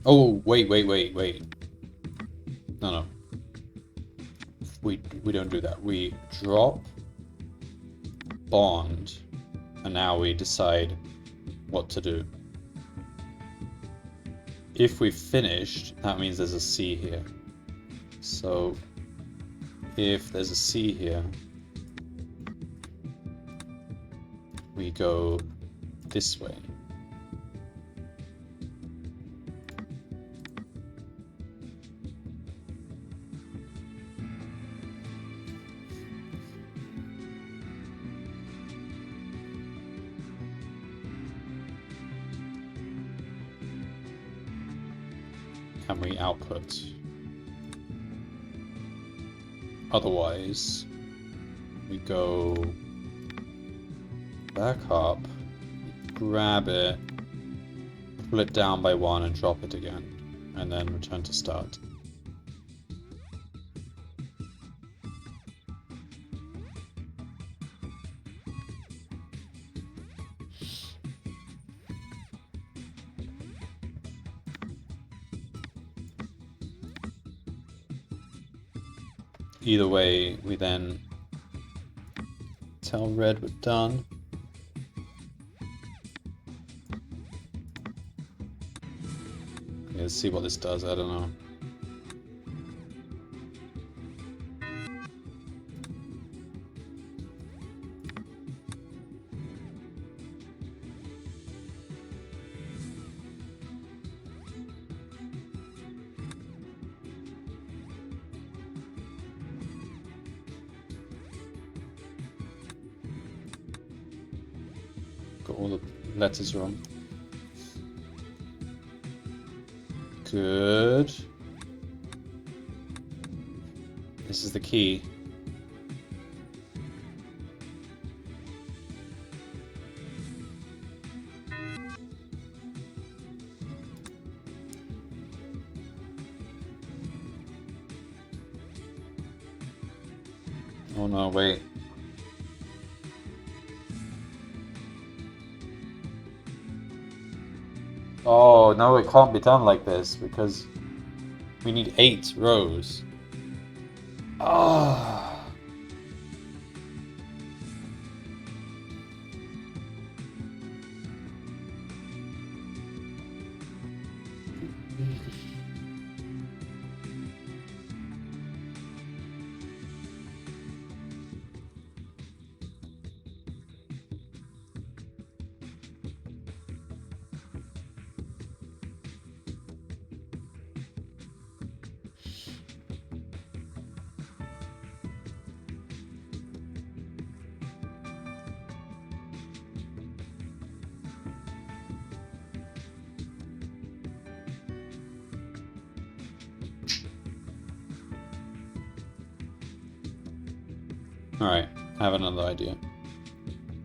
Oh, wait. No. We don't do that. We drop, bond, and now we decide what to do. If we've finished, that means there's a C here. So if there's a C here, we go this way. can we output? Otherwise, we go back up, grab it, pull it down by 1 and drop it again, and then return to start. Either way, we then tell red we're done. Let's see what this does, I don't know. Got all the letters wrong. Good. This is the key. Oh no, wait. Oh no, it can't be done like this because we need 8 rows. Ah. Alright, I have another idea.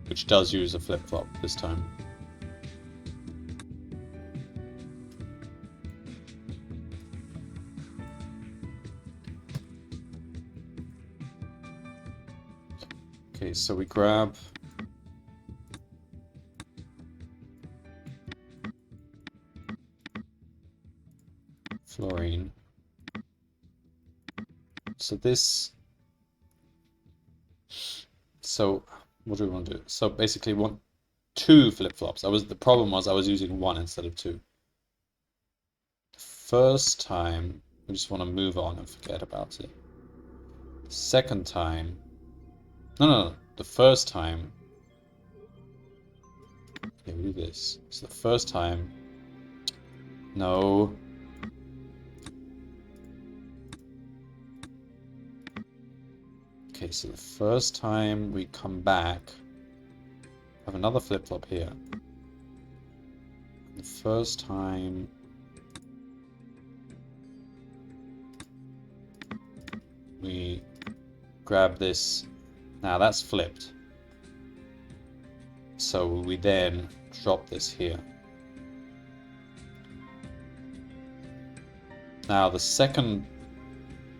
Which does use a flip-flop this time. Okay, so we grab fluorine. So this... So what do we want to do? So basically we want 2 flip-flops. The problem was I was using 1 instead of 2. The first time we just want to move on and forget about it. The second time... No. The first time... Okay, we do this. So the first time... No. Okay, so the first time we come back, have another flip-flop here. The first time we grab this, now that's flipped. So we then drop this here. Now the second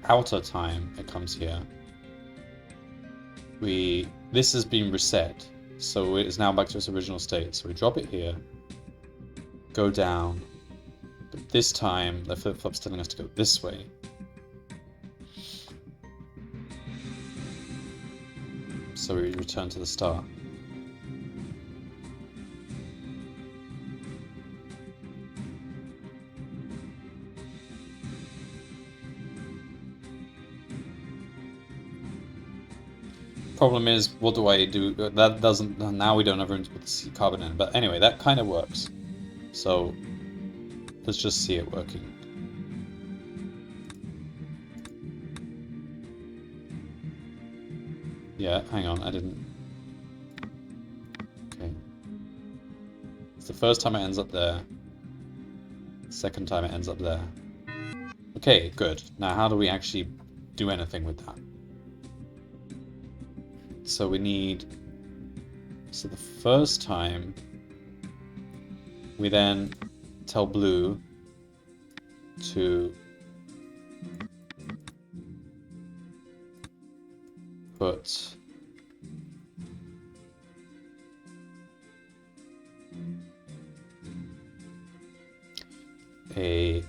outer time it comes here, this has been reset, so it is now back to its original state. So we drop it here, go down, but this time the flip-flop's telling us to go this way. So we return to the start. Problem is, what do I do? That doesn't... Now we don't have room to put the carbon in. But anyway, that kind of works. So, let's just see it working. Yeah, hang on, I didn't... Okay. It's the first time it ends up there. Second time it ends up there. Okay, good. Now how do we actually do anything with that? So we need... So the first time, we then tell blue to put a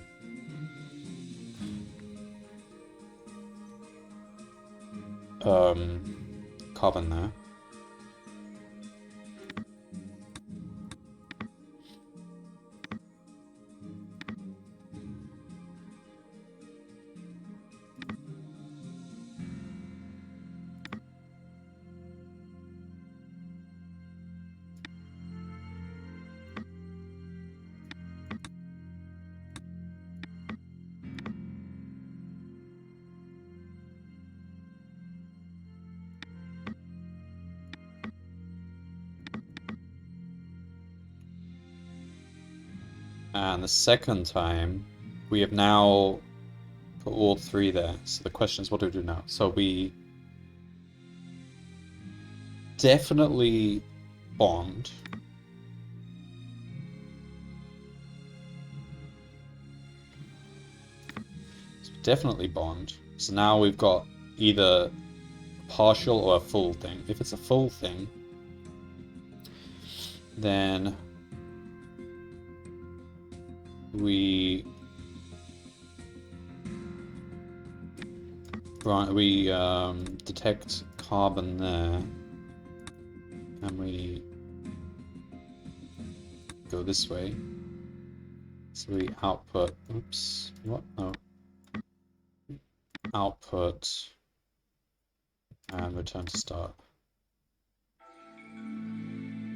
carbon there. And the second time, we have now put all three there. So the question is, what do we do now? So we definitely bond. So definitely bond. So now we've got either a partial or a full thing. If it's a full thing, then we detect carbon there, and we go this way. So we output, oops, what? No. Output, and return to start.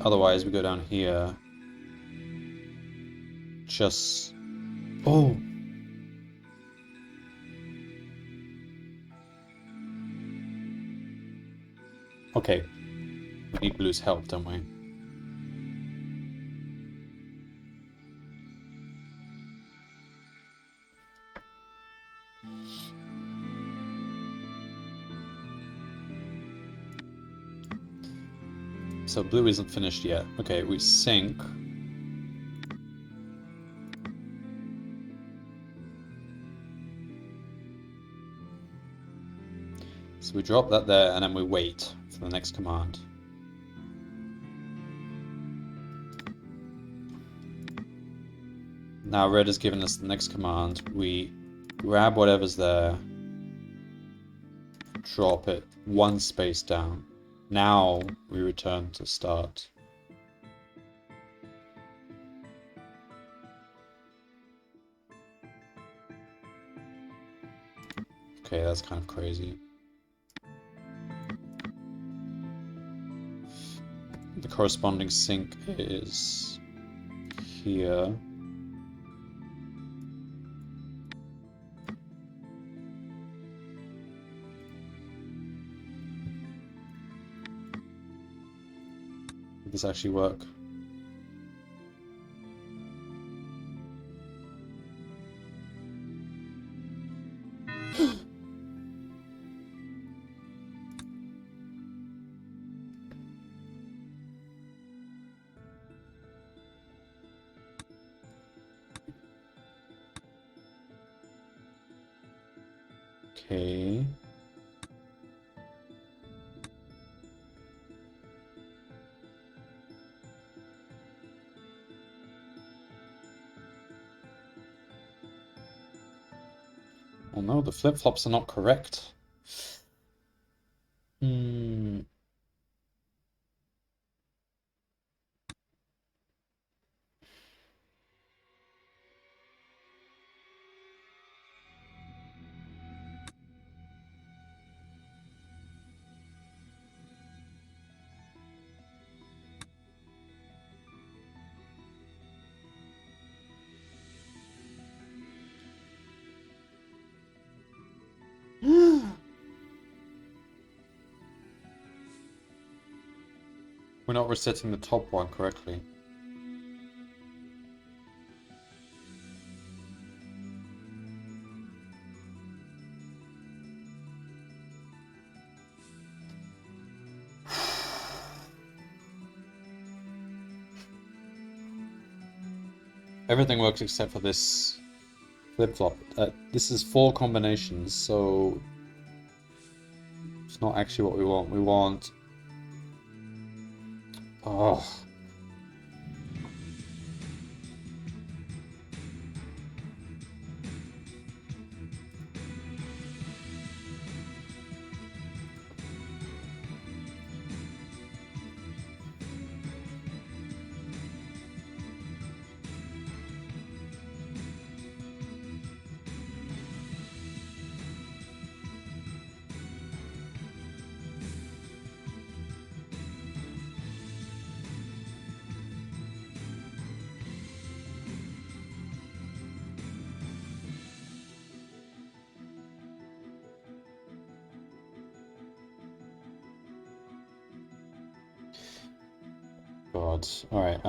Otherwise, we go down here. Just... Oh! Okay. We need blue's help, don't we? So blue isn't finished yet. Okay, we sync. So we drop that there, and then we wait for the next command. Now red has given us the next command. We grab whatever's there, drop it one space down. Now we return to start. Okay, that's kind of crazy. The corresponding sync is here. Did this actually work? Okay. Oh no, the flip-flops are not correct. We're not resetting the top one correctly. everything works except for this flip-flop. This is 4 combinations, so it's not actually what we want. We want... Oh... God. Alright,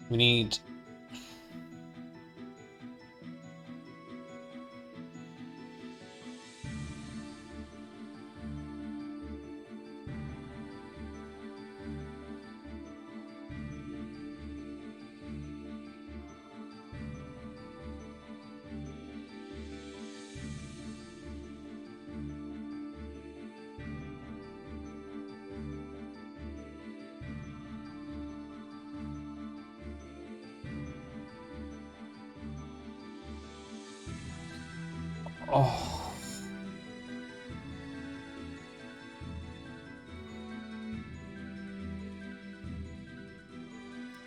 we need... Oh...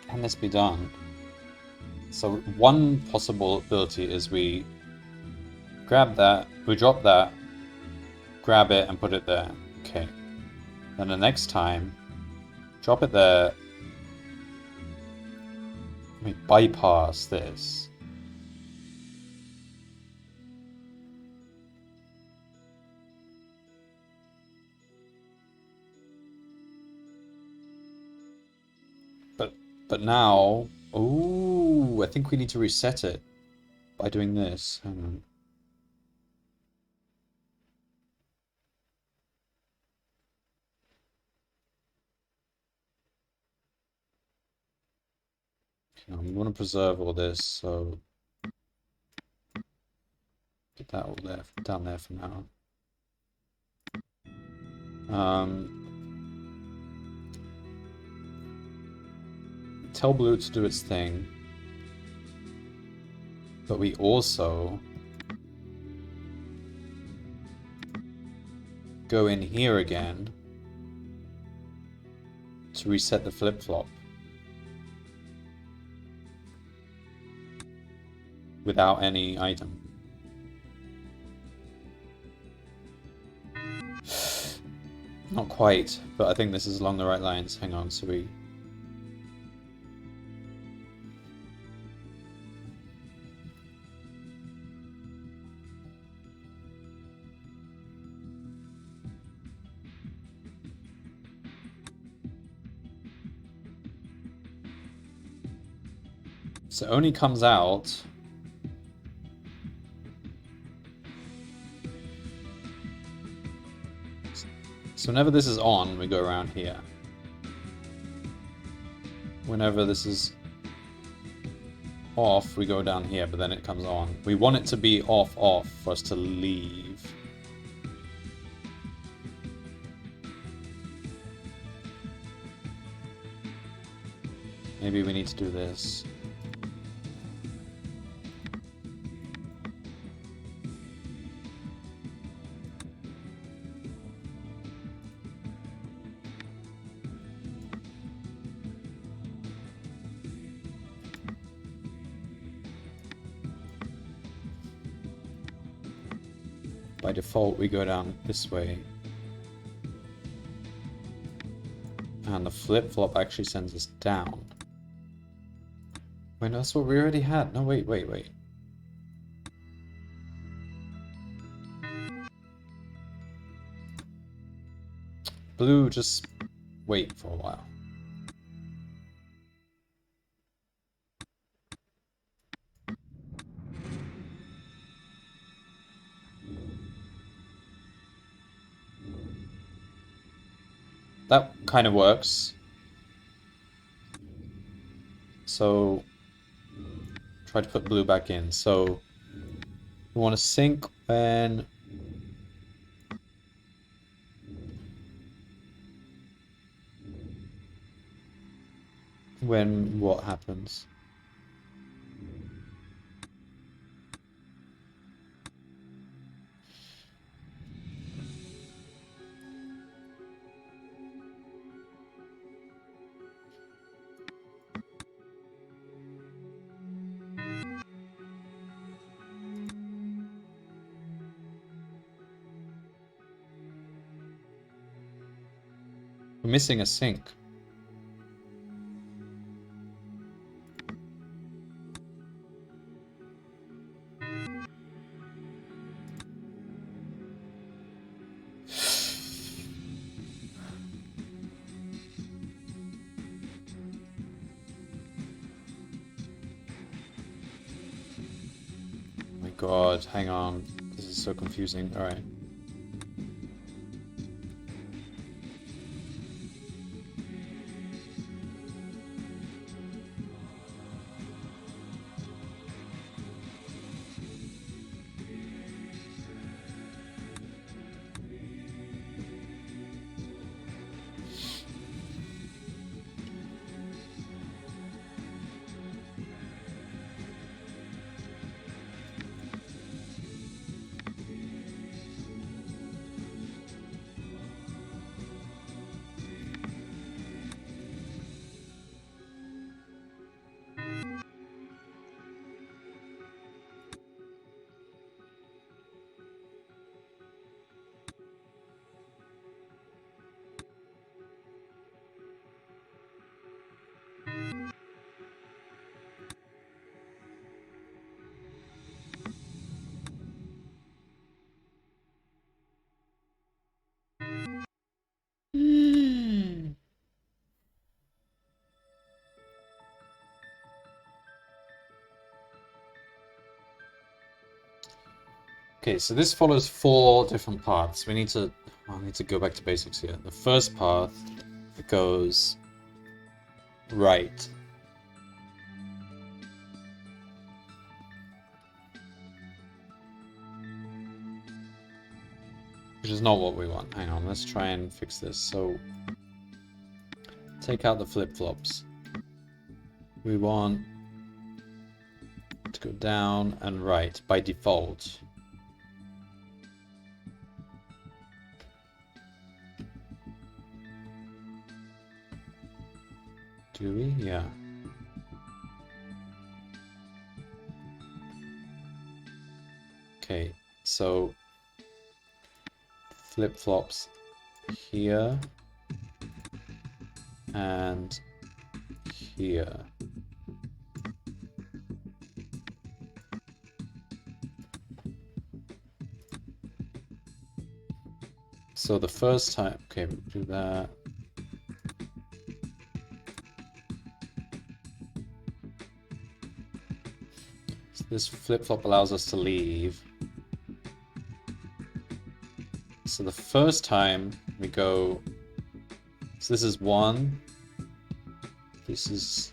Can this be done? So one possibility is we grab that, we drop that, grab it and put it there. Okay. Then the next time, drop it there. We bypass this. But now, ooh, I think we need to reset it by doing this. Hang on. Okay, I'm going to preserve all this, so get that all there, down there for now. Tell blue to do its thing, but we also go in here again to reset the flip-flop without any item. Not quite, but I think this is along the right lines. Hang on, so we... So it only comes out... So whenever this is on, we go around here. Whenever this is off, we go down here, but then it comes on. We want it to be off for us to leave. Maybe we need to do this. By default, we go down this way. And the flip-flop actually sends us down. Wait, no, that's what we already had. No, wait. Blue, just wait for a while. that kind of works. So try to put blue back in. So we want to sync when what happens. We're missing a sync. Oh my god, hang on. This is so confusing. Alright. Okay, so this follows 4 different paths. I need to go back to basics here. The first path goes right. Which is not what we want. Hang on, let's try and fix this. So, take out the flip-flops. We want to go down and right by default. Do we? Yeah. Okay, so flip-flops here and here. So the first time, okay, we'll do that. So this flip-flop allows us to leave. So the first time we go, so this is 1, this is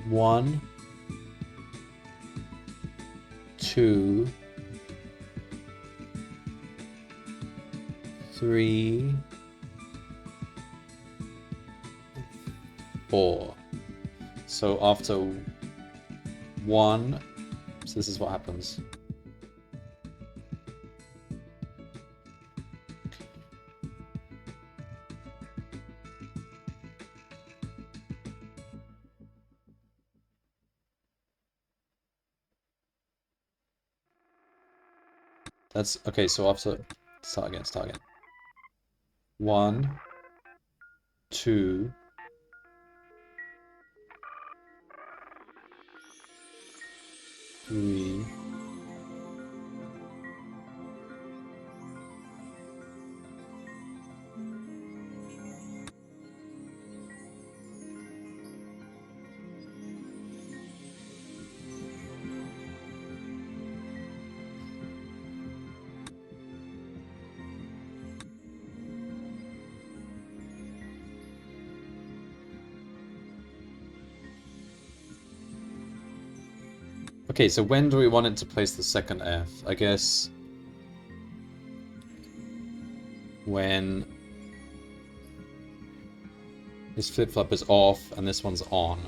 one, 2, 3, 4. So after 1, so this is what happens. That's okay, so after start again. 1, 2, 3, 4. Okay, so when do we want it to place the second F? I guess when this flip-flop is off and this one's on.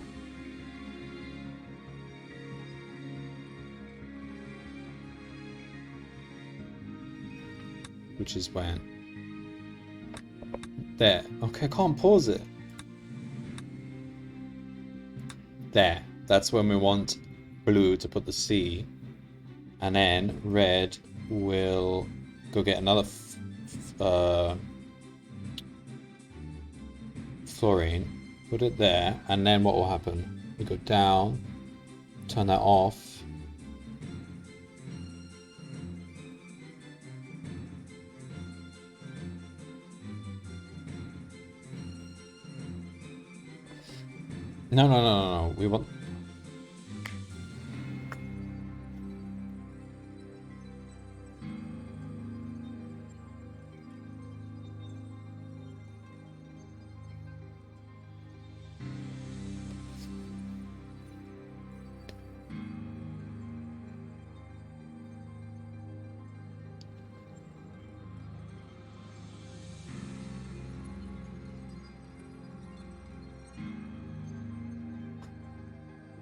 Which is when? There. Okay, I can't pause it. There. That's when we want blue to put the C. And then red will go get another fluorine. Put it there. And then what will happen? We go down. Turn that off. No. We want...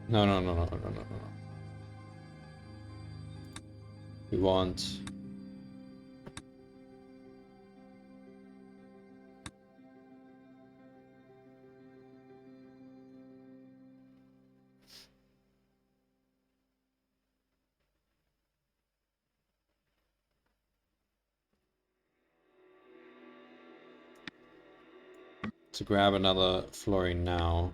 No. We want... to grab another fluorine now.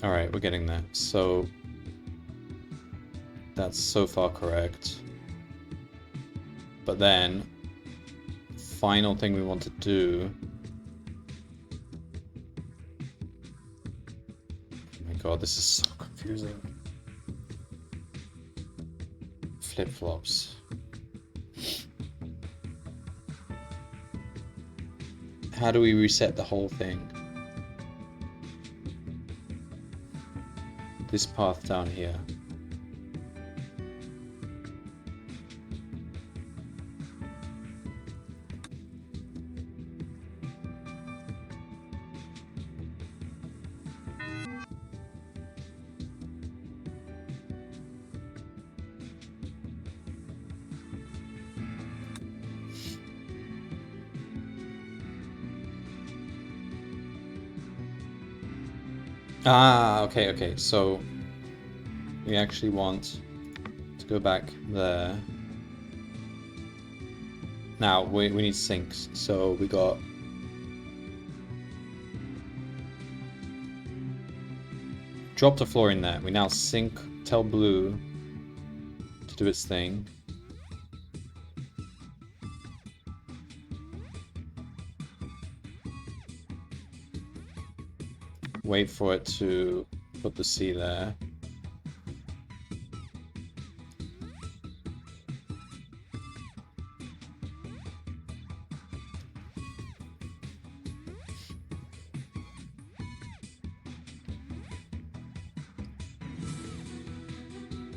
Alright, we're getting there. So that's so far correct. But then, final thing we want to do... Oh my god, this is so confusing. Flip-flops. How do we reset the whole thing? This path down here. Ah, okay. So we actually want to go back there. Now we need sinks. So we got dropped a fluorine there. We now sink, tell blue to do its thing. Wait for it to put the C there.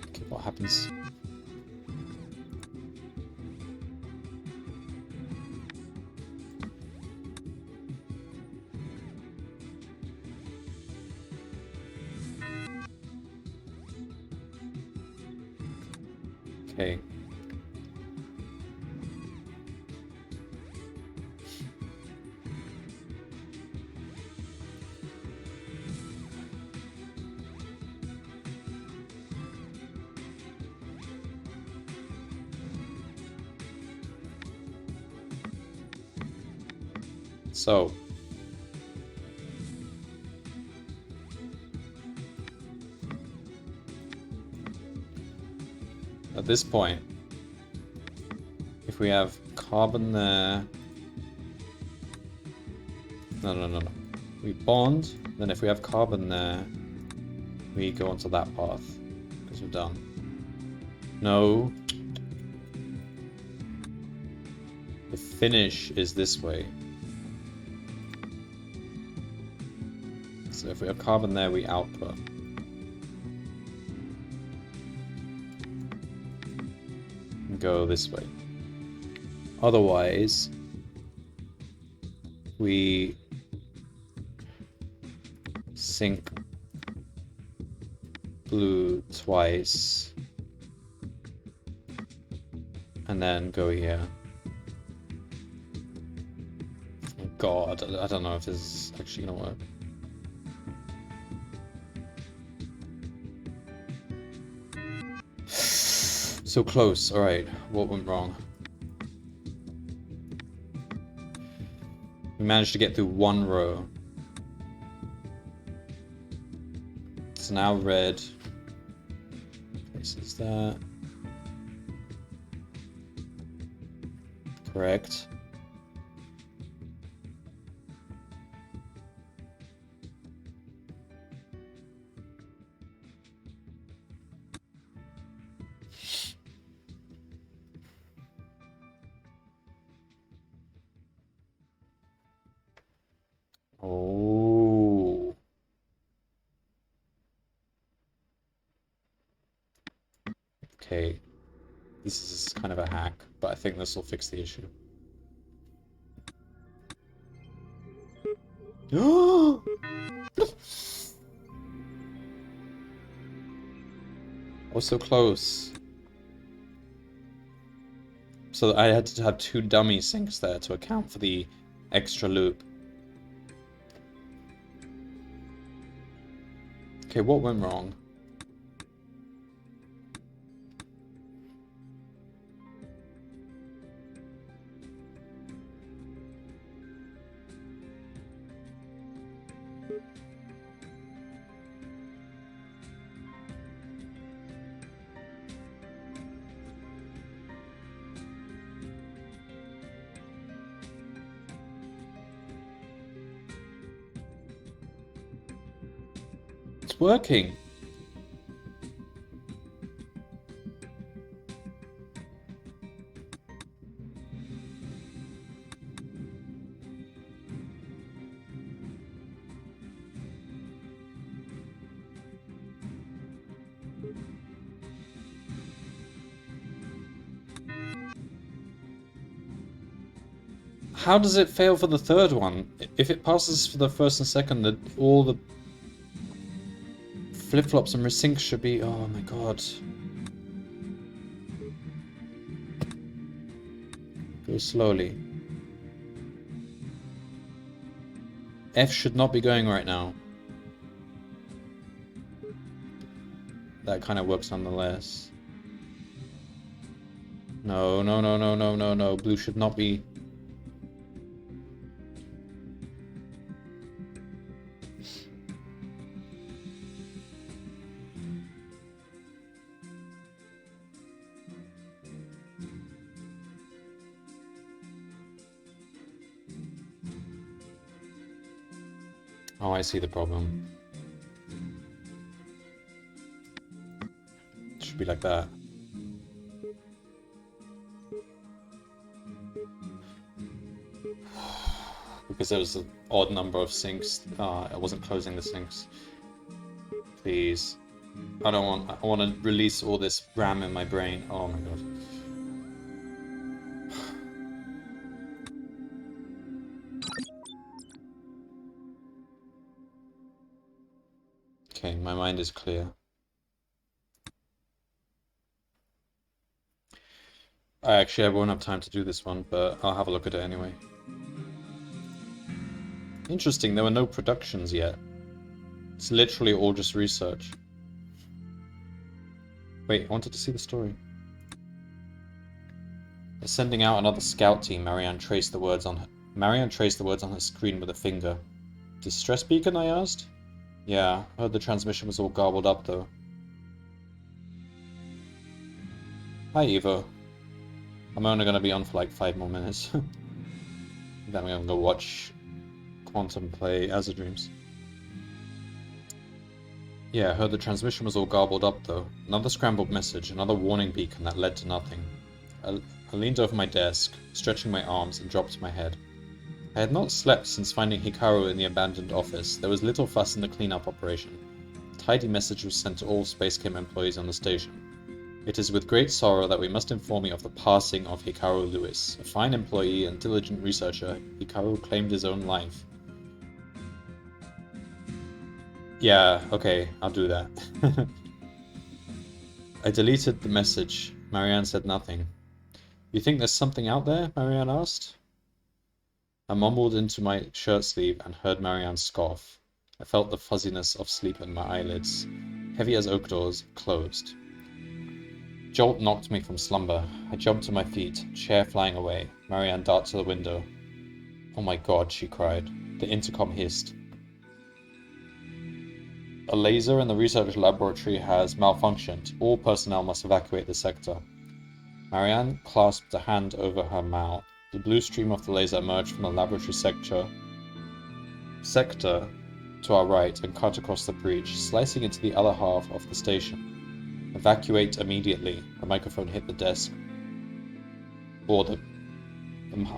Okay, what happens? Okay. So at this point, if we have carbon there, No. We bond, then if we have carbon there, we go onto that path. Because we're done. No. The finish is this way. So if we have carbon there, we output. And go this way. Otherwise, we sink blue twice and then go here. Oh God, I don't know if this is actually gonna work. So close. Alright, what went wrong? We managed to get through one row. So now red places that. Correct. Oh. Okay. This is kind of a hack, but I think this will fix the issue. Oh, so close. So I had to have two dummy sinks there to account for the extra loop. Okay, what went wrong? It's working. How does it fail for the third one? If it passes for the first and second, all the flip-flops and resyncs should be... Oh my god. Go slowly. F should not be going right now. That kind of works nonetheless. No. Blue should not be... Oh, I see the problem. It should be like that. Because there was an odd number of sinks. I wasn't closing the sinks. Please. I want to release all this RAM in my brain. Oh my god. Okay, my mind is clear. I won't have time to do this one, but I'll have a look at it anyway. Interesting, there were no productions yet. It's literally all just research. Wait, I wanted to see the story. They're sending out another scout team. Marianne traced the words on her screen with a finger. Distress beacon, I asked? Yeah, heard the transmission was all garbled up though. Hi, Evo. I'm only gonna be on for like 5 more minutes. Then I'm gonna go watch quantum play as a dreams. Yeah, I heard the transmission was all garbled up though. Another scrambled message, another warning beacon that led to nothing. I leaned over my desk, stretching my arms, and dropped my head. I had not slept since finding Hikaru in the abandoned office. There was little fuss in the cleanup operation. A tidy message was sent to all SpaceChem employees on the station. It is with great sorrow that we must inform you of the passing of Hikaru Lewis. A fine employee and diligent researcher, Hikaru claimed his own life. Yeah, okay, I'll do that. I deleted the message. Marianne said nothing. You think there's something out there? Marianne asked. I mumbled into my shirt sleeve and heard Marianne scoff. I felt the fuzziness of sleep in my eyelids. Heavy as oak doors, closed. Jolt knocked me from slumber. I jumped to my feet, chair flying away. Marianne darted to the window. Oh my god, she cried. The intercom hissed. A laser in the research laboratory has malfunctioned. All personnel must evacuate the sector. Marianne clasped a hand over her mouth. The blue stream of the laser emerged from the laboratory sector to our right and cut across the breach, slicing into the other half of the station. Evacuate immediately. The microphone hit the desk. The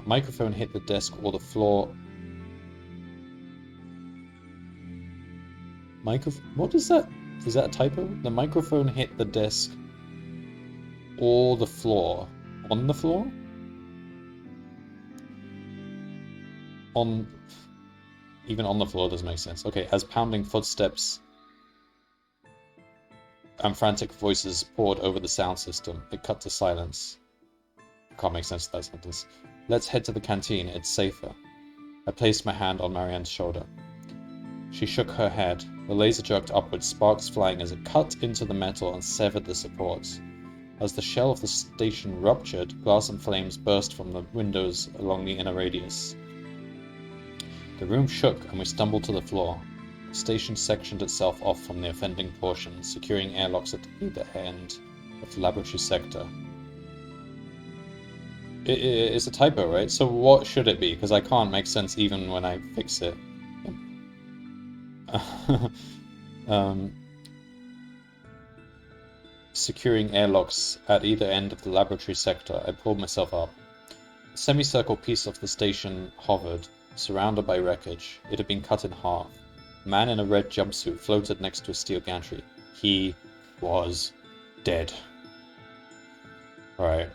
microphone hit the desk or the floor. What is that? Is that a typo? The microphone hit the desk or the floor. On the floor? Even on the floor doesn't make sense. Okay, as pounding footsteps and frantic voices poured over the sound system, it cut to silence. Can't make sense of that sentence. Let's head to the canteen, it's safer. I placed my hand on Marianne's shoulder. She shook her head. The laser jerked upwards, sparks flying as it cut into the metal and severed the supports. As the shell of the station ruptured, glass and flames burst from the windows along the inner radius. The room shook and we stumbled to the floor. The station sectioned itself off from the offending portion, securing airlocks at either end of the laboratory sector. It's a typo, right? So what should it be? Because I can't make sense even when I fix it. Securing airlocks at either end of the laboratory sector, I pulled myself up. A semicircle piece of the station hovered, surrounded by wreckage. It had been cut in half. A man in a red jumpsuit floated next to a steel gantry. He was dead. Alright,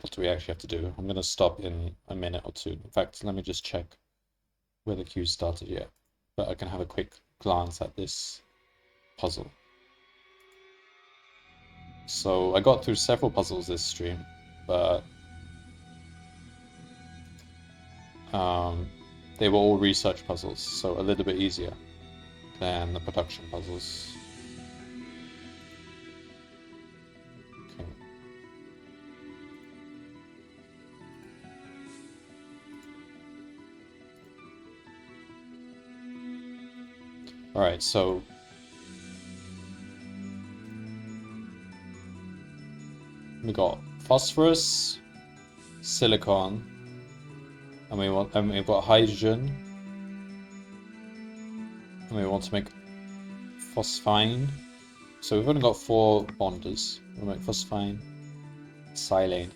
what do we actually have to do? I'm going to stop in a minute or two. In fact, let me just check where the queue started yet. But I can have a quick glance at this puzzle. So I got through several puzzles this stream, but they were all research puzzles, so a little bit easier than the production puzzles. Okay. Alright, so we got phosphorus, silicon, and we've got hydrogen, and we want to make phosphine. So we've only got 4 bonders. We'll make phosphine, silane.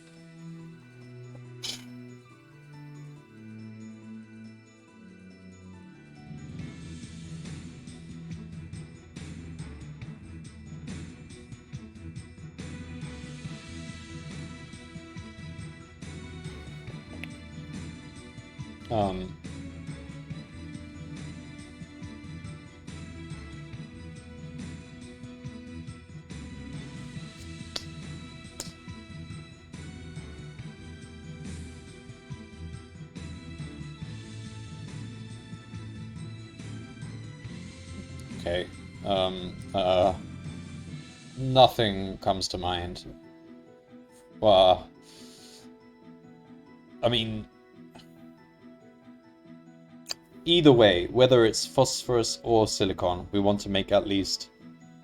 Okay. Nothing comes to mind. Well, I mean, either way, whether it's phosphorus or silicon, we want to make at least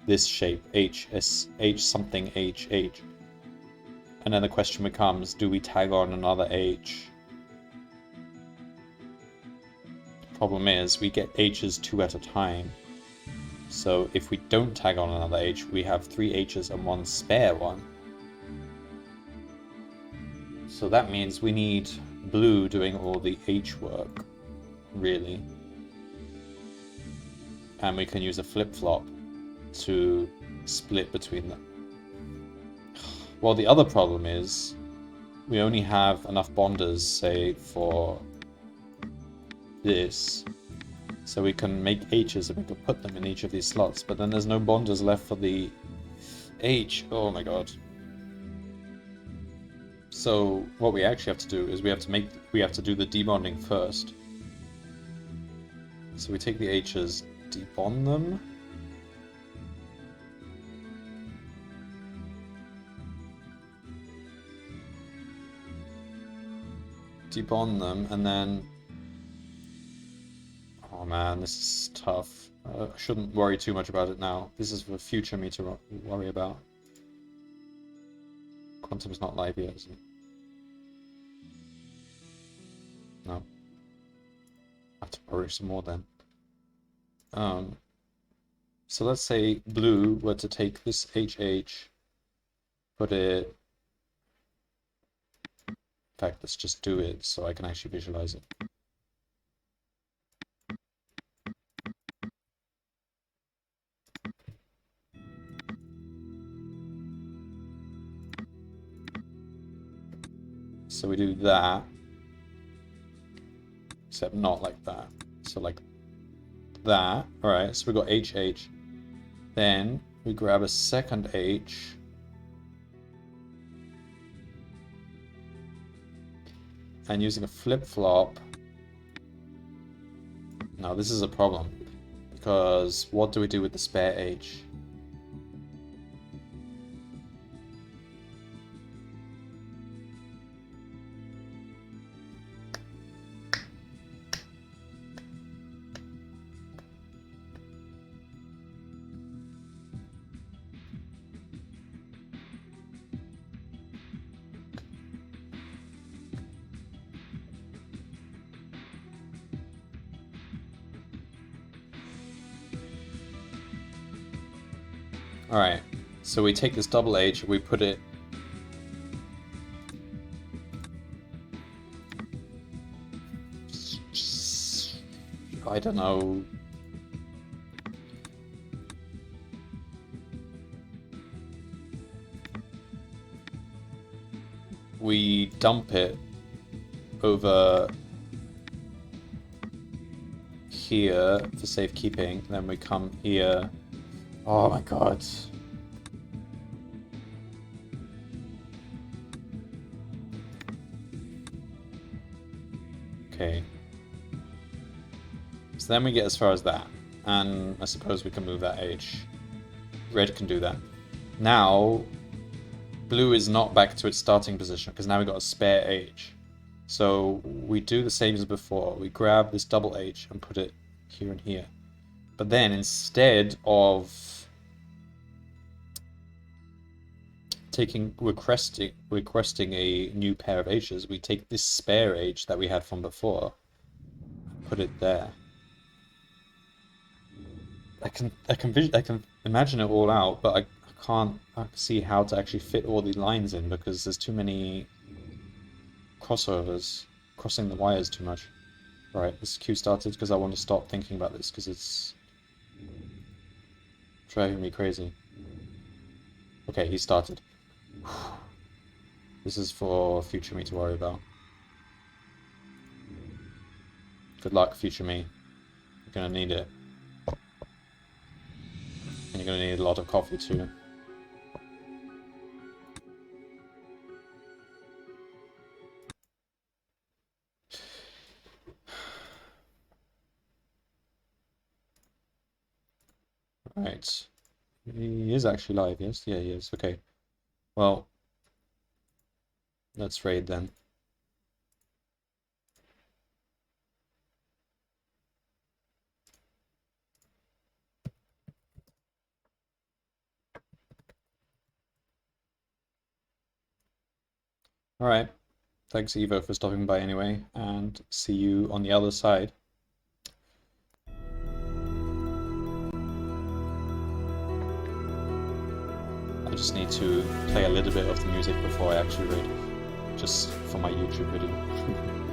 this shape, H something H. And then the question becomes, do we tag on another H? Problem is, we get H's 2 at a time. So if we don't tag on another H, we have 3 H's and 1 spare one. So that means we need blue doing all the H work, really. And we can use a flip-flop to split between them. Well, the other problem is we only have enough bonders, say, for this. So we can make H's and we can put them in each of these slots, but then there's no bonders left for the H. Oh my god. So what we actually have to do is we have to do the debonding first. So we take the H's, debond them. Debond them, and then... Oh man, this is tough. I shouldn't worry too much about it now. This is for future me to worry about. Quantum's not live yet, is it? No. I have to worry some more then. So let's say blue were to take this HH, put it... In fact, let's just do it so I can actually visualize it. So we do that, except not like that. So like that. Alright, so we got HH. Then we grab a second H. And using a flip-flop. Now this is a problem. Because what do we do with the spare H? Alright, so we take this double H, we put it... I don't know... We dump it over here for safekeeping, then we come here... Oh my god. Okay. So then we get as far as that. And I suppose we can move that H. Red can do that. Now, blue is not back to its starting position, because now we've got a spare H. So we do the same as before. We grab this double H and put it here and here. But then instead of requesting a new pair of H's, we take this spare H that we had from before, put it there. I can imagine it all out, but I can't see how to actually fit all the lines in because there's too many crossovers, crossing the wires too much. Right, this queue started because I want to stop thinking about this because it's driving me crazy. Okay, he started. This is for future me to worry about. Good luck, future me. You're gonna need it. And you're gonna need a lot of coffee too. Right. He is actually live, yes? Yeah, he is. Okay. Well, let's raid then. Alright, thanks Eva for stopping by anyway, and see you on the other side. I just need to play a little bit of the music before I actually read, just for my YouTube video.